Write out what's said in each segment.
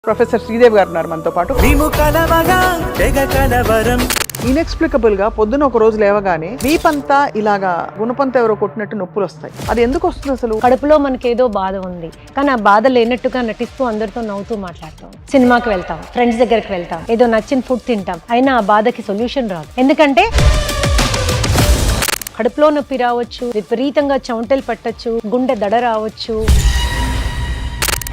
Professor Sridevi గారు ఉన్నారు మనతో పాటు. ఇన్ఎక్స్ప్లికబుల్ గా పొద్దున ఒక రోజు లేవగానే వీపంతా ఇలాగా గుణపంత ఎవరో కొట్టినట్టు నొప్పులు వస్తాయి. అది ఎందుకు వస్తుంది అసలు? కడుపులో మనకి ఏదో బాధ ఉంది, కానీ ఆ బాధ లేనట్టుగా నటిస్తూ అందరితో నవ్వుతూ మాట్లాడతాం. సినిమాకి వెళ్తాం, ఫ్రెండ్స్ దగ్గరికి వెళ్తాం, ఏదో నచ్చిన ఫుడ్ తింటాం, అయినా ఆ బాధకి సొల్యూషన్ రాదు. ఎందుకంటే కడుపులో నొప్పి రావచ్చు, విపరీతంగా చెమటలు పట్టచ్చు, గుండె దడ రావచ్చు.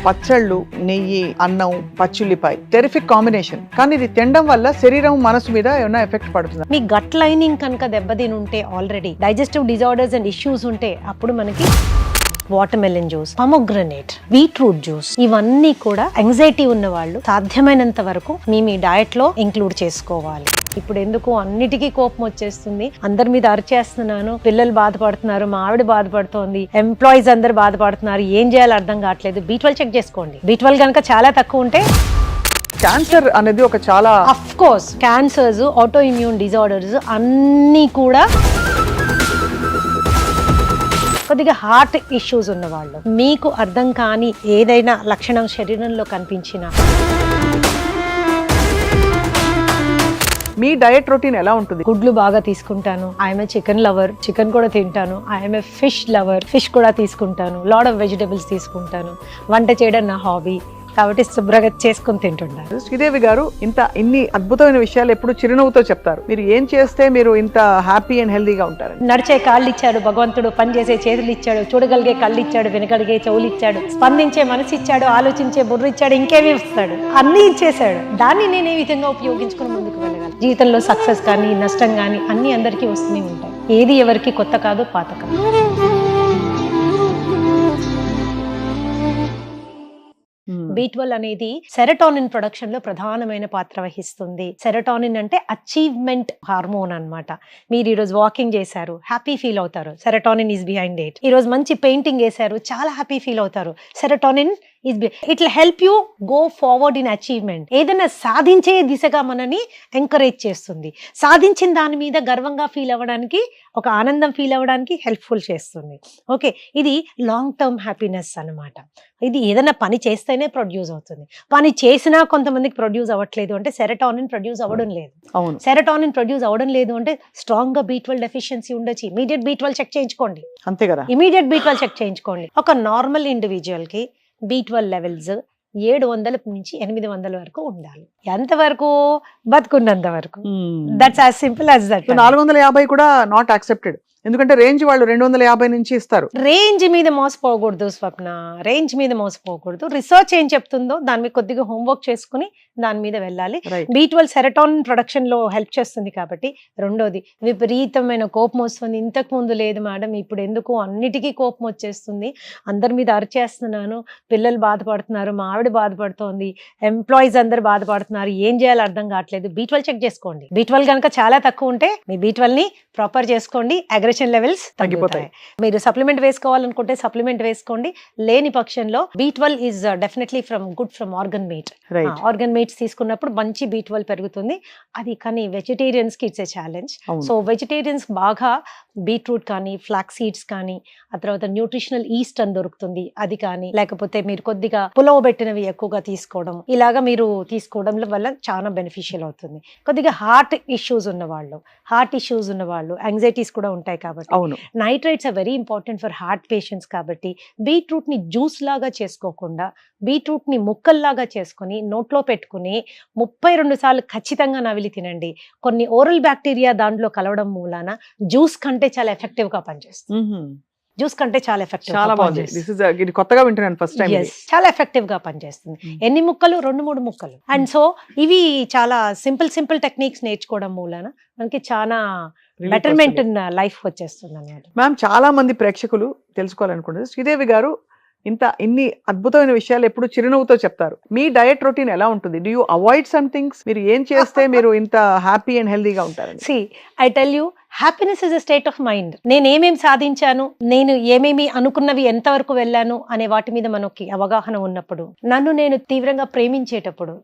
పచ్చళ్ళు, నెయ్యి, అన్నం, పచ్చుల్లిపాయ టెరిఫిక్ కాంబినేషన్. కానీ ఇది తినడం వల్ల శరీరం మనసు మీద ఏమైనా ఎఫెక్ట్ పడుతుంది? మీ గట్ లైనింగ్ కనుక దెబ్బతిని ఉంటే, already digestive disorders and issues ఉంటే, అప్పుడు మనకి water melon juice, pomegranate, beetroot juice, ఇవన్నీ కూడా యాంగ్జైటీ ఉన్న వాళ్ళు సాధ్యమైనంత వరకు మీ డయట్ లో ఇంక్లూడ్ చేసుకోవాలి. ఇప్పుడు ఎందుకు అన్నిటికీ కోపం వచ్చేస్తుంది, అందరి మీద అరిచేస్తున్నాను, పిల్లలు బాధపడుతున్నారు, మా ఆవిడ బాధపడుతోంది, ఎంప్లాయీస్ అందరు బాధపడుతున్నారు, ఏం చేయాలో అర్థం కావట్లేదు. B12 చెక్ చేసుకోండి. B12 కనుక చాలా తక్కువ ఉంటే క్యాన్సర్ అనేది ఒక చాలా of course cancers, auto immune disorders అన్నీ కూడా కొద్దిగా హార్ట్ ఇష్యూస్ ఉన్న వాళ్ళు, మీకు అర్థం కాని ఏదైనా లక్షణం శరీరంలో కనిపించినా. మీ డయట్ రొటీన్ ఎలా ఉంటుంది? గుడ్లు బాగా తీసుకుంటాను, ఐఎమ్ చికెన్ లవర్, చికెన్ కూడా తింటాను. ఐఎమ్ ఫిష్ లవర్, ఫిష్ కూడా తీసుకుంటాను. లాట్ ఆఫ్ వెజిటబుల్స్ తీసుకుంటాను. వంట చేయడం నా హాబీ కాబట్టి శుభ్రంగా చేసుకుని తింటుంటాను. శ్రీదేవి గారు ఇన్ని అద్భుతమైన విషయాలు ఎప్పుడు చిరునవ్వుతో చెప్తారు. మీరు ఏం చేస్తే మీరు ఇంత హ్యాపీ అండ్ హెల్దీగా ఉంటారు? నడిచే కాళ్ళు ఇచ్చాడు భగవంతుడు, పనిచేసే చేతులు ఇచ్చాడు, చూడగలిగే కళ్ళు ఇచ్చాడు, వినగలిగే చెవులు ఇచ్చాడు, స్పందించే మనసు ఇచ్చాడు, ఆలోచించే బుర్ర ఇచ్చాడు, ఇంకేమీ ఇస్తాడు, అన్నీ ఇచ్చేసాడు. దాన్ని నేను ఏ విధంగా ఉపయోగించుకుని ముందుకు వెళ్ళగలను? జీవితంలో సక్సెస్ కానీ నష్టం కానీ అన్ని అందరికీ వస్తూనే ఉంటాయి. ఏది ఎవరికి కొత్త కాదు, పాత కాదు. B12 అనేది సెరటోనిన్ ప్రొడక్షన్ లో ప్రధానమైన పాత్ర వహిస్తుంది. సెరటోనిన్ అంటే అచీవ్మెంట్ హార్మోన్ అన్నమాట. మీరు ఈరోజు వాకింగ్ చేశారు, హ్యాపీ ఫీల్ అవుతారు, సెరటోనిన్ ఈస్ బిహైండ్ ఇట్. ఈ రోజు మంచి పెయింటింగ్ వేశారు, చాలా హ్యాపీ ఫీల్ అవుతారు, serotonin is it will help you go forward in achievement. ఏదైనా సాధించే దిశగా మనని ఎంకరేజ్ చేస్తుంది. సాధించిన దాని మీద గర్వంగా ఫీల్ అవ్వడానికి, ఒక ఆనందం ఫీల్ అవ్వడానికి హెల్ప్ఫుల్ చేస్తుంది. ఓకే, ఇది లాంగ్ టర్మ్ హ్యాపీనెస్ అన్నమాట. ఇది ఏదైనా పని చేస్తేనే ప్రొడ్యూస్ అవుతుంది. పని చేసినా కొంతమందికి ప్రొడ్యూస్ అవ్వట్లేదు అంటే సెరటోనిన్ ప్రొడ్యూస్ అవ్వడం లేదు. అవును, సెరటోనిన్ ప్రొడ్యూస్ అవ్వడం లేదు అంటే స్ట్రాంగ్ గా B12 డెఫిషియన్సీ ఉండొచ్చు. ఇమీడియట్ B12 చెక్ చేయించుకోండి. అంతే కదా, ఇమీడియట్ B12 చెక్ చేయించుకోండి. ఒక నార్మల్ ఇండివిజువల్ కి B12 లెవెల్స్ 700 నుంచి 800 వరకు ఉండాలి. ఎంతవరకు? బతుకున్నంత వరకు. That's as simple as that. 450 కూడా నాట్ యాక్సెప్టెడ్. ఎందుకంటే రేంజ్ వాళ్ళు 250 నుంచి ఇస్తారు. రేంజ్ మీద మోసపోకూడదు స్వప్న, రేంజ్ మీద మోసపోకూడదు. రీసెర్చ్ ఏం చెప్తుందో దాని మీద కొద్దిగా హోంవర్క్ చేసుకుని దాని మీద వెళ్ళాలి. B12 సెరటోనిన్ ప్రొడక్షన్ లో హెల్ప్ చేస్తుంది కాబట్టి. రెండోది, విపరీతమైన కోపం వస్తుంది. ఇంతకు ముందు లేదు మేడం, ఇప్పుడు ఎందుకు అన్నిటికీ కోపం వచ్చేస్తుంది, అందరి మీద అరిచేస్తున్నాను, పిల్లలు బాధపడుతున్నారు, మా ఆవిడ బాధపడుతోంది, ఎంప్లాయీస్ అందరు బాధపడుతున్నారు, ఏం చేయాలో అర్థం కావట్లేదు. B12 చెక్ చేసుకోండి. B12 కనుక చాలా తక్కువ ఉంటే మీ B12 ని ప్రాపర్ చేసుకోండి, అగ్రెషన్ లెవెల్స్ తగ్గిపోతాయి. మీరు సప్లిమెంట్ వేసుకోవాలనుకుంటే సప్లిమెంట్ వేసుకోండి. లేని పక్షంలో B12 is definitely good from organ meat. Organ meats తీసుకున్నప్పుడు మంచి B12 పెరుగుతుంది. అది కానీ వెజిటేరియన్స్ కి it's a challenge. So vegetarians బాగా బీట్రూట్ కానీ, ఫ్లాక్స్ సీడ్స్ కానీ, ఆ తర్వాత న్యూట్రిషనల్ ఈస్ట్ అని దొరుకుతుంది, అది కానీ, లేకపోతే మీరు కొద్దిగా పులవబెట్టినవి ఎక్కువగా తీసుకోవడం, ఇలాగా మీరు తీసుకోవడం వల్ల చాలా బెనిఫిషియల్ అవుతుంది. కొద్దిగా హార్ట్ ఇష్యూస్ ఉన్న వాళ్ళు, యాంగ్జైటీస్ కూడా ఉంటాయి కాబట్టి nitrates are very important for heart patients కాబట్టి బీట్రూట్ ని జ్యూస్ లాగా చేసుకోకుండా బీట్రూట్ ని ముక్కల్లాగా చేసుకుని నోట్లో పెట్టుకుని 32 సార్లు ఖచ్చితంగా నవిలి తినండి. కొన్ని ఓరల్ బ్యాక్టీరియా దాంట్లో కలవడం మూలాన జ్యూస్ కంటే చాలా ఎఫెక్టివ్ గా పనిచేస్తుంది. జ్యూస్ కంటే చాలా ఎఫెక్టివ్, కొత్తగా వింటున్నాను ఫస్ట్ టైం. చాలా ఎఫెక్టివ్ గా పనిచేస్తుంది. ఎన్ని ముక్కలు? 2-3 ముక్కలు. అండ్ సో ఇవి చాలా సింపుల్ టెక్నిక్స్ నేర్చుకోవడం మూలాన మనకి చాలా బెటర్మెంట్ ఇన్ లైఫ్ వచ్చేస్తుంది అన్నమాట. మ్యామ్, చాలా మంది ప్రేక్షకులు తెలుసుకోవాలనుకుంటున్నారు, శ్రీదేవి గారు ఇన్ని అద్భుతమైన విషయాలు ఎప్పుడు చిరునవ్వుతో చెప్తారు. మీ డయట్ రొటీన్ ఎలా ఉంటుంది? Do you avoid some things? మీరు ఏం చేస్తే మీరు ఇంత హ్యాపీ అండ్ హెల్దీగా ఉంటారు? See, I tell you, happiness is a state of mind. నేను ఏమేమి సాధించాను, నేను ఏమేమి అనుకున్నవి ఎంతవరకు వెళ్ళాను అనే వాటి మీద మనకి అవగాహన ఉన్నప్పుడు, నన్ను నేను తీవ్రంగా ప్రేమించేటప్పుడు,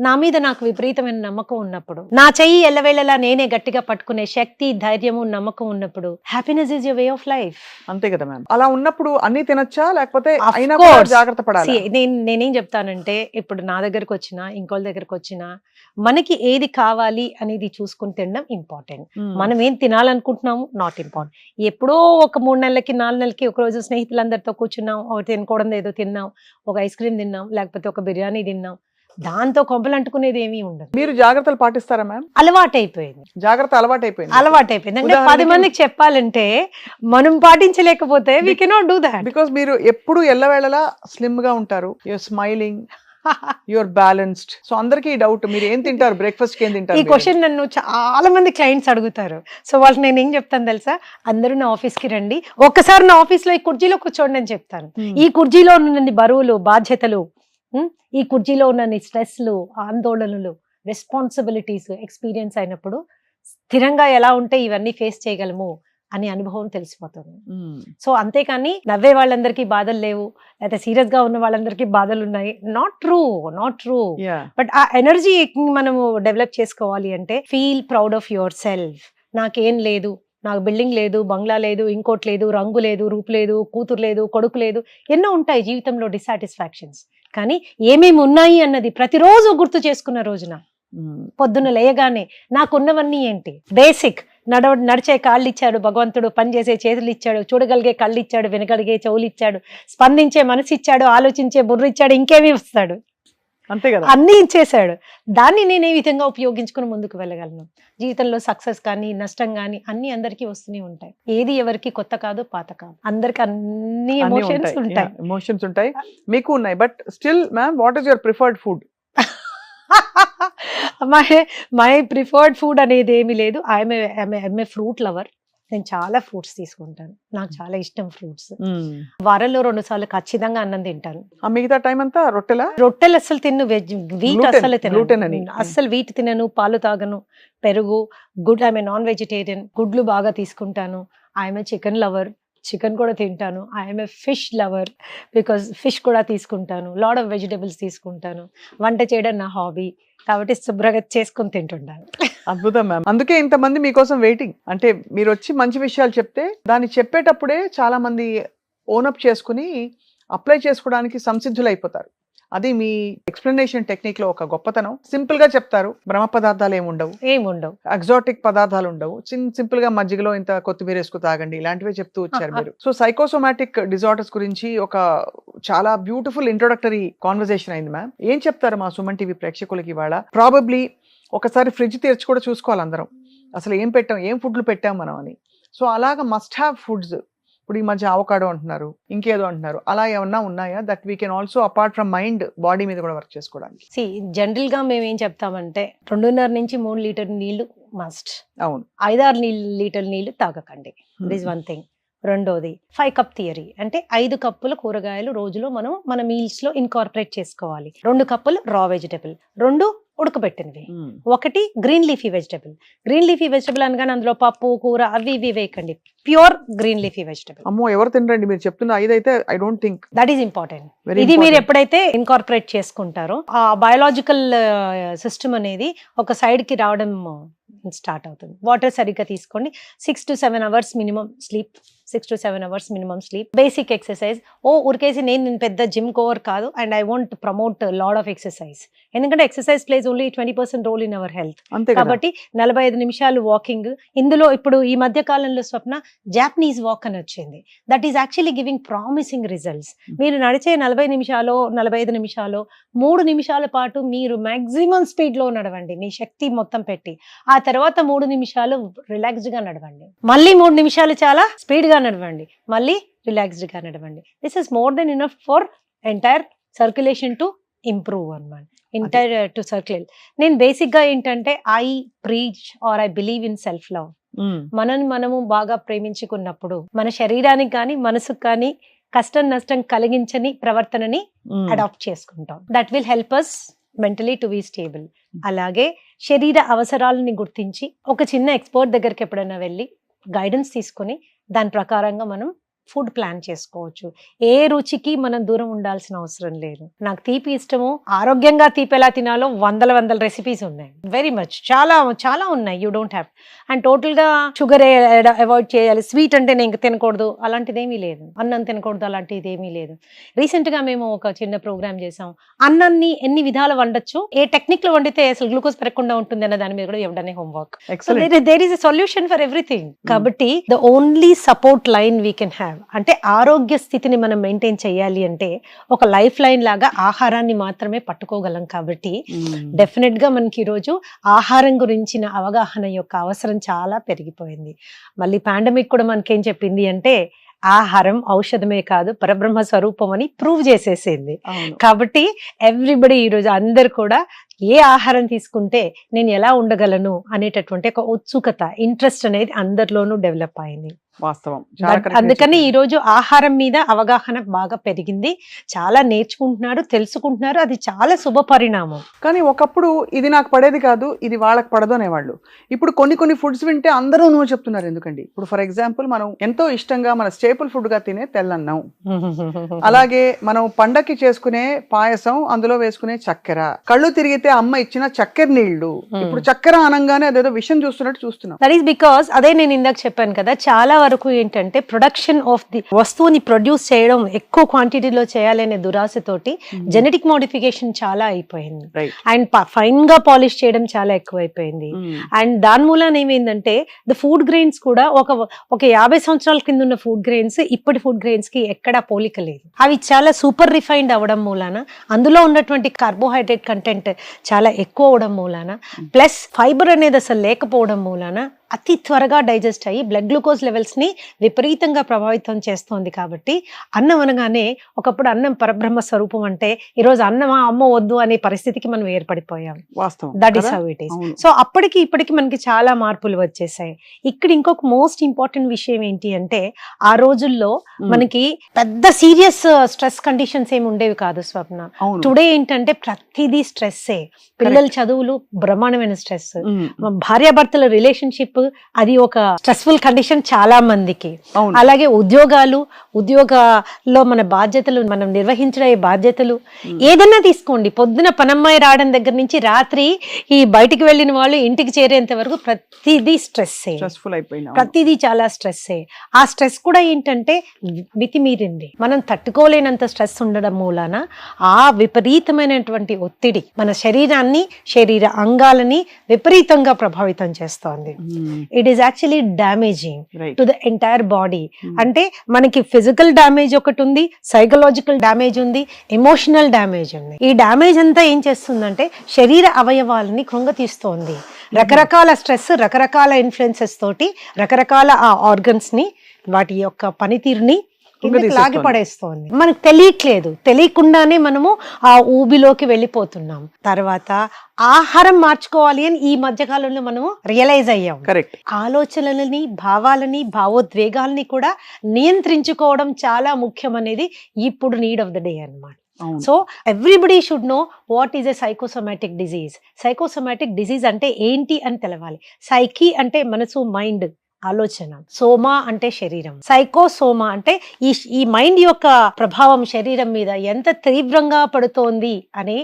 నా మీద నాకు విపరీతమైన నమ్మకం ఉన్నప్పుడు, నా చెయ్యి ఎల్లవేళలా నేనే గట్టిగా పట్టుకునే శక్తి, ధైర్యము, నమ్మకం ఉన్నప్పుడు happiness is your way of life. అంతే కదా మ్యామ్. అలా ఉన్నప్పుడు అన్ని తినొచ్చా లేకపోతే Of అయినా course. కూడా జాగ్రత్త పడాలి? నేనేం చెప్తానంటే, ఇప్పుడు నా దగ్గరకు వచ్చినా ఇంకోళ్ళ దగ్గరకు వచ్చినా మనకి ఏది కావాలి అనేది చూసుకుని తినడం ఇంపార్టెంట్. మనం ఏం తినాలనుకుంటున్నాము నాట్ ఇంపార్టెంట్. ఎప్పుడో ఒక 3 నెలలకి 4 నెలలకి ఒక రోజు స్నేహితులందరితో కూర్చున్నాం, తినకూడదు ఏదో తిన్నాం, ఒక ఐస్ క్రీమ్ తిన్నాం, లేకపోతే ఒక బిర్యానీ తిన్నాం, దాంతో కొంపలు అంటుకునేది ఏమీ ఉండదు. మీరు జాగ్రత్తలు పాటిస్తారా మ్యామ్? అలవాటైపోయింది. జాగ్రత్త అలవాటైపోయింది. అంటే 10 మందికి చెప్పాలంటే మనం పాటించలేకపోతే we cannot do that. Because మీరు ఎప్పుడు ఎల్లవేళలా స్లిమ్ గా ఉంటారు, your smiling, your balanced. So అందరికీ డౌట్, మీరు ఏం తింటారు, బ్రేక్ఫాస్ట్ కి ఏం ఈ తింటారు? క్వశ్చన్ నన్ను చాలా మంది క్లయింట్స్ అడుగుతారు. సో వాళ్ళకి నేను ఏం చెప్తాను తెలుసా, అందరూ నా ఆఫీస్ కి రండి, ఒక్కసారి నా ఆఫీస్ లో ఈ కుర్చీలో కూర్చోండి అని చెప్తాను. ఈ కుర్చీలో ఉన్న బరువులు, బాధ్యతలు, ఈ కుర్చీలో ఉన్న స్ట్రెస్లు, ఆందోళనలు, రెస్పాన్సిబిలిటీస్ ఎక్స్పీరియన్స్ అయినప్పుడు స్థిరంగా ఎలా ఉంటే ఇవన్నీ ఫేస్ చేయగలము అనే అనుభవం తెలిసిపోతుంది. సో అంతేకాని నవ్వే వాళ్ళందరికీ బాధలు లేవు, లేకపోతే సీరియస్ గా ఉన్న వాళ్ళందరికీ బాధలు ఉన్నాయి, నాట్ ట్రూ. బట్ ఆ ఎనర్జీ మనము డెవలప్ చేసుకోవాలి అంటే feel proud of your self. నాకేం లేదు, నాకు బిల్డింగ్ లేదు, బంగ్లా లేదు, ఇంకోటి లేదు, రంగు లేదు, రూపు లేదు, కూతురు లేదు, కొడుకు లేదు, ఎన్నో ఉంటాయి జీవితంలో డిసాటిస్ఫాక్షన్స్. కానీ ఏమేమి ఉన్నాయి అన్నది ప్రతిరోజు గుర్తు చేసుకున్న రోజున పొద్దున్న లేయగానే నాకున్నవన్నీ ఏంటి, బేసిక్ నడిచే కాళ్ళు ఇచ్చాడు భగవంతుడు, పనిచేసే చేతులు ఇచ్చాడు, చూడగలిగే కళ్ళు ఇచ్చాడు, వినగలిగే చెవులు ఇచ్చాడు, స్పందించే మనసు ఇచ్చాడు, ఆలోచించే బుర్ర ఇచ్చాడు, ఇంకేమీ ఇస్తాడు, అంతే కదా, అన్నీ ఇచ్చేసాడు. దాన్ని నేను ఏ విధంగా ఉపయోగించుకుని ముందుకు వెళ్ళగలను? జీవితంలో సక్సెస్ కానీ నష్టం కానీ అన్ని అందరికీ వస్తూనే ఉంటాయి. ఏది ఎవరికి కొత్త కాదు, పాత కాదు, అందరికి అన్ని ఎమోషన్స్ ఉంటాయి. ఎమోషన్స్ ఉంటాయి, మీకు ఉన్నాయి. But still ma'am, what is your preferred food? My preferred food అనేది ఏమీ లేదు. I'm a fruit lover. నేను చాలా ఫ్రూట్స్ తీసుకుంటాను, నాకు చాలా ఇష్టం ఫ్రూట్స్. వారంలో 2 సార్లు ఖచ్చితంగా అన్నం తింటాను. మిగతా టైం అంతా రొట్టెలు అస్సలు తిన్ను, వీట్ అస్సలు gluten తినను, అస్సలు వీట్ తినను, పాలు తాగను, పెరుగు, good, I'm a non vegetarian, గుడ్లు బాగా తీసుకుంటాను. I'm a chicken lover, chicken కూడా తింటాను. I'm a fish lover, because fish కూడా తీసుకుంటాను. లాట్ ఆఫ్ వెజిటబుల్స్ తీసుకుంటాను. వంట చేయడం నా హాబీ కాబట్టి శుభ్రంగా చేసుకుని తింటుంటాను. అద్భుతం మ్యామ్. అందుకే ఇంతమంది మీకోసం వెయిటింగ్. అంటే మీరు వచ్చి మంచి విషయాలు చెప్తే దాన్ని చెప్పేటప్పుడే చాలా మంది ఓనప్ చేసుకుని అప్లై చేసుకోవడానికి సంసిద్ధులు అయిపోతారు. అది మీ ఎక్స్ప్లెనేషన్ టెక్నిక్ లో ఒక గొప్పతనం. సింపుల్ గా చెప్తారు, బ్రహ్మ పదార్థాలు ఏముండవు, ఎగ్జాటిక్ పదార్థాలు ఉండవు, సింపుల్ గా మజ్జిగలో ఇంత కొత్తిమీర వేసుకు తాగండి, ఇలాంటివే చెప్తూ వచ్చారు మీరు. సో సైకోసోమాటిక్ డిజార్డర్స్ గురించి ఒక చాలా బ్యూటిఫుల్ ఇంట్రొడక్టరీ కాన్వర్సేషన్ అయింది మ్యామ్. ఏం చెప్తారు మా సుమన్ టీవీ ప్రేక్షకులకి ఇవాళ? ప్రాబబ్లీ ఒకసారి ఫ్రిడ్జ్ తెరిచి కూడా చూసుకోవాలి అందరం, అసలు ఏం పెట్టాం, ఏం ఫుడ్లు పెట్టాం మనం అని. సో అలాగా మస్ట్ హ్యావ్ ఫుడ్స్. ఇప్పుడు ఈ మధ్య అవకాడో అంటున్నారు, ఇంకేదో అంటున్నారు, అలా ఏమన్నా ఉన్నాయా that we can also apart from mind, body మీద కూడా వర్క్ చేసుకోవడానికి? జనరల్ గా మేము ఏం చెప్తామంటే 2.5 నుంచి 3 లీటర్ నీళ్లు మస్ట్. అవును, 5-6 లీటర్ నీళ్లు తాగకండి, దిస్ వన్ థింగ్. రెండోది 5 కప్ థియరీ, అంటే 5 కప్పుల కూరగాయలు రోజులో మనం మన మీల్స్ లో ఇన్కార్పొరేట్ చేసుకోవాలి. 2 కప్పులు రా vegetable, 2 ఉడకబెట్టినవి, 1 green leafy vegetable. Green leafy vegetable అనగానే అందులో పప్పు, కూర అవి ఇవి వేయకండి, ప్యూర్ గ్రీన్ లీఫీ వెజిటబుల్. అమ్మో, ఎవరు తినరండి మీరు చెప్తున్న 5 అయితే. I don't think that is important. ఇది మీరు ఎప్పుడైతే ఇన్కార్పొరేట్ చేసుకుంటారో ఆ బయోలాజికల్ సిస్టమ్ అనేది ఒక సైడ్ కి రావడం స్టార్ట్ అవుతుంది. వాటర్ సరిగ్గా తీసుకోండి, 6 to 7 hours minimum sleep, 6 to 7 hours minimum sleep. Basic exercise. ఉరికేసి నేను పెద్ద జిమ్ కోవర్ కాదు, and I want promote lot of exercise, ఎందుకంటే exercise plays only 20% role in our health. కాబట్టి 45 నిమిషాలు వాకింగ్. ఇందులో ఇప్పుడు ఈ మధ్య కాలంలో స్వప్న జాపనీస్ వాక్ అని వచ్చింది, that is actually giving promising results. మీరు నడిచే 40 నిమిషాలు 45 నిమిషాలు 3 నిమిషాల పాటు మీరు మాక్సిమం స్పీడ్ లో నడవండి, మీ శక్తి మొత్తం పెట్టి. ఆ తర్వాత 3 నిమిషాలు రిలాక్స్డ్ గా నడవండి, మళ్ళీ 3 నిమిషాలు చాలా స్పీడ్ గా నడవండి, మళ్ళీ రిలాక్స్డ్ గా నడవండి. This is more than enough for entire circulation to improve అన్నమాట, ఎంటైర్ టు సర్క్యులేట్. నేను బేసిక్ గా ఏంటంటే I preach or I believe in self love. మనము బాగా ప్రేమించుకున్నప్పుడు మన శరీరానికి కానీ మనసుకు కానీ కష్టం నష్టం కలిగించని ప్రవర్తనని అడాప్ట్ చేసుకుంటాం. That will help us mentally to be stable. అలాగే శరీర అవసరాలని గుర్తించి ఒక చిన్న ఎక్స్పర్ట్ దగ్గరికి ఎప్పుడైనా వెళ్ళి గైడెన్స్ తీసుకొని దాని ప్రకారంగా మనం ఫుడ్ ప్లాన్ చేసుకోవచ్చు. ఏ రుచికి మనం దూరం ఉండాల్సిన అవసరం లేదు. నాకు తీపి ఇష్టము, ఆరోగ్యంగా తీపి ఎలా తినాలో వందల రెసిపీస్ ఉన్నాయి. వెరీ మచ్ చాలా చాలా ఉన్నాయి. You don't have and total గా షుగర్ అవాయిడ్ చేయాలి, స్వీట్ అంటే నేను తినకూడదు అలాంటిది ఏమీ లేదు, అన్నం తినకూడదు అలాంటిది ఏమీ లేదు. రీసెంట్ గా మేము ఒక చిన్న ప్రోగ్రామ్ చేసాం. అన్నాన్ని ఎన్ని విధాలు వండొచ్చు, ఏ టెక్నిక్ లో వండితే అసలు గ్లూకోజ్ పెరగకుండా ఉంటుంది అన్న దాని మీద కూడా ఎవడనే homework. So there is a solution for everything. కాబట్టి the only support line we can have అంటే ఆరోగ్య స్థితిని మనం మెయింటైన్ చేయాలి అంటే ఒక లైఫ్ లైన్ లాగా ఆహారాన్ని మాత్రమే పట్టుకోగలం. కాబట్టి డెఫినెట్ గా మనకి ఈరోజు ఆహారం గురించిన అవగాహన యొక్క అవసరం చాలా పెరిగిపోయింది. మళ్ళీ పాండమిక్ కూడా మనకేం చెప్పింది అంటే ఆహారం ఔషధమే కాదు పరబ్రహ్మ స్వరూపం అని ప్రూవ్ చేసేసింది. కాబట్టి ఎవ్రీబడి ఈరోజు అందరు కూడా ఏ ఆహారం తీసుకుంటే నేను ఎలా ఉండగలను అనేటటువంటి ఒక ఉత్సుకత, ఇంట్రెస్ట్ అనేది అందరిలోనూ డెవలప్ అయింది. వాస్తవం. అందుకని ఈ రోజు ఆహారం మీద అవగాహన బాగా పెరిగింది, చాలా నేర్చుకుంటున్నారు, తెలుసుకుంటున్నారు. అది చాలా శుభ పరిణామం. కానీ ఒకప్పుడు ఇది నాకు పడేది కాదు, ఇది వాళ్ళకి పడదు అనేవాళ్ళు. ఇప్పుడు కొన్ని ఫుడ్స్ వింటే అందరూ నువ్వు చెప్తున్నారు. ఎందుకండి ఇప్పుడు ఫర్ ఎగ్జాంపుల్ మనం ఎంతో ఇష్టంగా మన స్టేపుల్ ఫుడ్ గా తినే తెల్లన్నం, అలాగే మనం పండక్కి చేసుకునే పాయసం, అందులో వేసుకునే చక్కెర, కళ్ళు తిరిగితే అమ్మ ఇచ్చిన చక్కెర నీళ్లు, ఇప్పుడు చక్కెర అనగానే అదేదో విషయం చూస్తున్నట్టు చూస్తున్నాం. దట్ ఈస్ బికాస్ అదే నేను ఇందాక చెప్పాను కదా, చాలా వరకు ఏంటంటే ప్రొడక్షన్ ఆఫ్ ది వస్తువుని ప్రొడ్యూస్ చేయడం ఎక్కువ క్వాంటిటీలో చేయాలనే దురాశతోటి జెనెటిక్ మోడిఫికేషన్ చాలా అయిపోయింది. అండ్ ఫైన్ గా పాలిష్ చేయడం చాలా ఎక్కువ అయిపోయింది. అండ్ దాని మూలాన ఏమైందంటే ద ఫుడ్ గ్రెయిన్స్ కూడా ఒక 50 సంవత్సరాల కింద ఉన్న ఫుడ్ గ్రెయిన్స్ ఇప్పటి ఫుడ్ గ్రెయిన్స్ కి ఎక్కడా పోలిక లేదు. అవి చాలా సూపర్ రిఫైన్డ్ అవడం మూలాన, అందులో ఉన్నటువంటి కార్బోహైడ్రేట్ కంటెంట్ చాలా ఎక్కువ అవడం మూలాన, ప్లస్ ఫైబర్ అనేది అసలు లేకపోవడం మూలాన అతి త్వరగా డైజెస్ట్ అయ్యి బ్లడ్ గ్లూకోజ్ లెవెల్స్ ని విపరీతంగా ప్రభావితం చేస్తోంది. కాబట్టి అన్నం అనగానే ఒకప్పుడు అన్నం పరబ్రహ్మ స్వరూపం అంటే ఈరోజు అన్నమా అమ్మ వద్దు అనే పరిస్థితికి మనం ఏర్పడిపోయాం. That is how it is. So అప్పటికి ఇప్పటికి మనకి చాలా మార్పులు వచ్చేసాయి. ఇక్కడ ఇంకొక మోస్ట్ ఇంపార్టెంట్ విషయం ఏంటి అంటే ఆ రోజుల్లో మనకి పెద్ద సీరియస్ స్ట్రెస్ కండిషన్స్ ఏమి ఉండేవి కాదు స్వప్న. టుడే ఏంటంటే ప్రతిదీ స్ట్రెస్సే. పిల్లల చదువులు బ్రహ్మాండమైన స్ట్రెస్, భార్యాభర్తల రిలేషన్షిప్ అది ఒక స్ట్రెస్ఫుల్ కండిషన్ చాలా మందికి. అలాగే ఉద్యోగాల్లో మన బాధ్యతలు, మనం నిర్వహించే బాధ్యతలు ఏదన్నా తీసుకోండి, పొద్దున పనమ్మాయి రావడం దగ్గర నుంచి రాత్రి ఈ బయటికి వెళ్ళిన వాళ్ళు ఇంటికి చేరేంత వరకు ప్రతిదీ స్ట్రెస్సే, ప్రతిదీ చాలా స్ట్రెస్సే. ఆ స్ట్రెస్ కూడా ఏంటంటే మితిమీరింది, మనం తట్టుకోలేనంత స్ట్రెస్ ఉండడం మూలాన ఆ విపరీతమైనటువంటి ఒత్తిడి మన శరీరాన్ని, శరీర అంగాలని విపరీతంగా ప్రభావితం చేస్తోంది. It is actually damaging to the entire body. అంటే మనకి ఫిజికల్ డ్యామేజ్ ఒకటి ఉంది, సైకలాజికల్ డ్యామేజ్ ఉంది, ఎమోషనల్ డ్యామేజ్ ఉంది. ఈ డ్యామేజ్ అంతా ఏం చేస్తుందంటే శరీర అవయవాలని కృంగతీస్తోంది. రకరకాల స్ట్రెస్, రకరకాల ఇన్ఫ్లుయెన్సెస్ తోటి రకరకాల ఆ ఆర్గన్స్ ని, వాటి యొక్క పనితీరుని లాగి పడేస్తోంది. మనకు తెలియట్లేదు, తెలియకుండానే మనము ఆ ఊబిలోకి వెళ్ళిపోతున్నాం. తర్వాత ఆహారం మార్చుకోవాలి అని ఈ మధ్య కాలంలో మనము రియలైజ్ అయ్యాం. ఆలోచనలని, భావాలని, భావోద్వేగాల్ని కూడా నియంత్రించుకోవడం చాలా ముఖ్యం అనేది ఇప్పుడు నీడ్ ఆఫ్ ద డే అన్నమాట. So everybody should know what is a psychosomatic disease. Psychosomatic disease అంటే ఏంటి అని తెలవాలి. సైకి అంటే మనసు, మైండ్, ఆలోచన, సోమా అంటే శరీరం, సైకోసోమా అంటే ఈ మైండ్ యొక్క ప్రభావం శరీరం మీద ఎంత తీవ్రంగా పడుతోంది అనే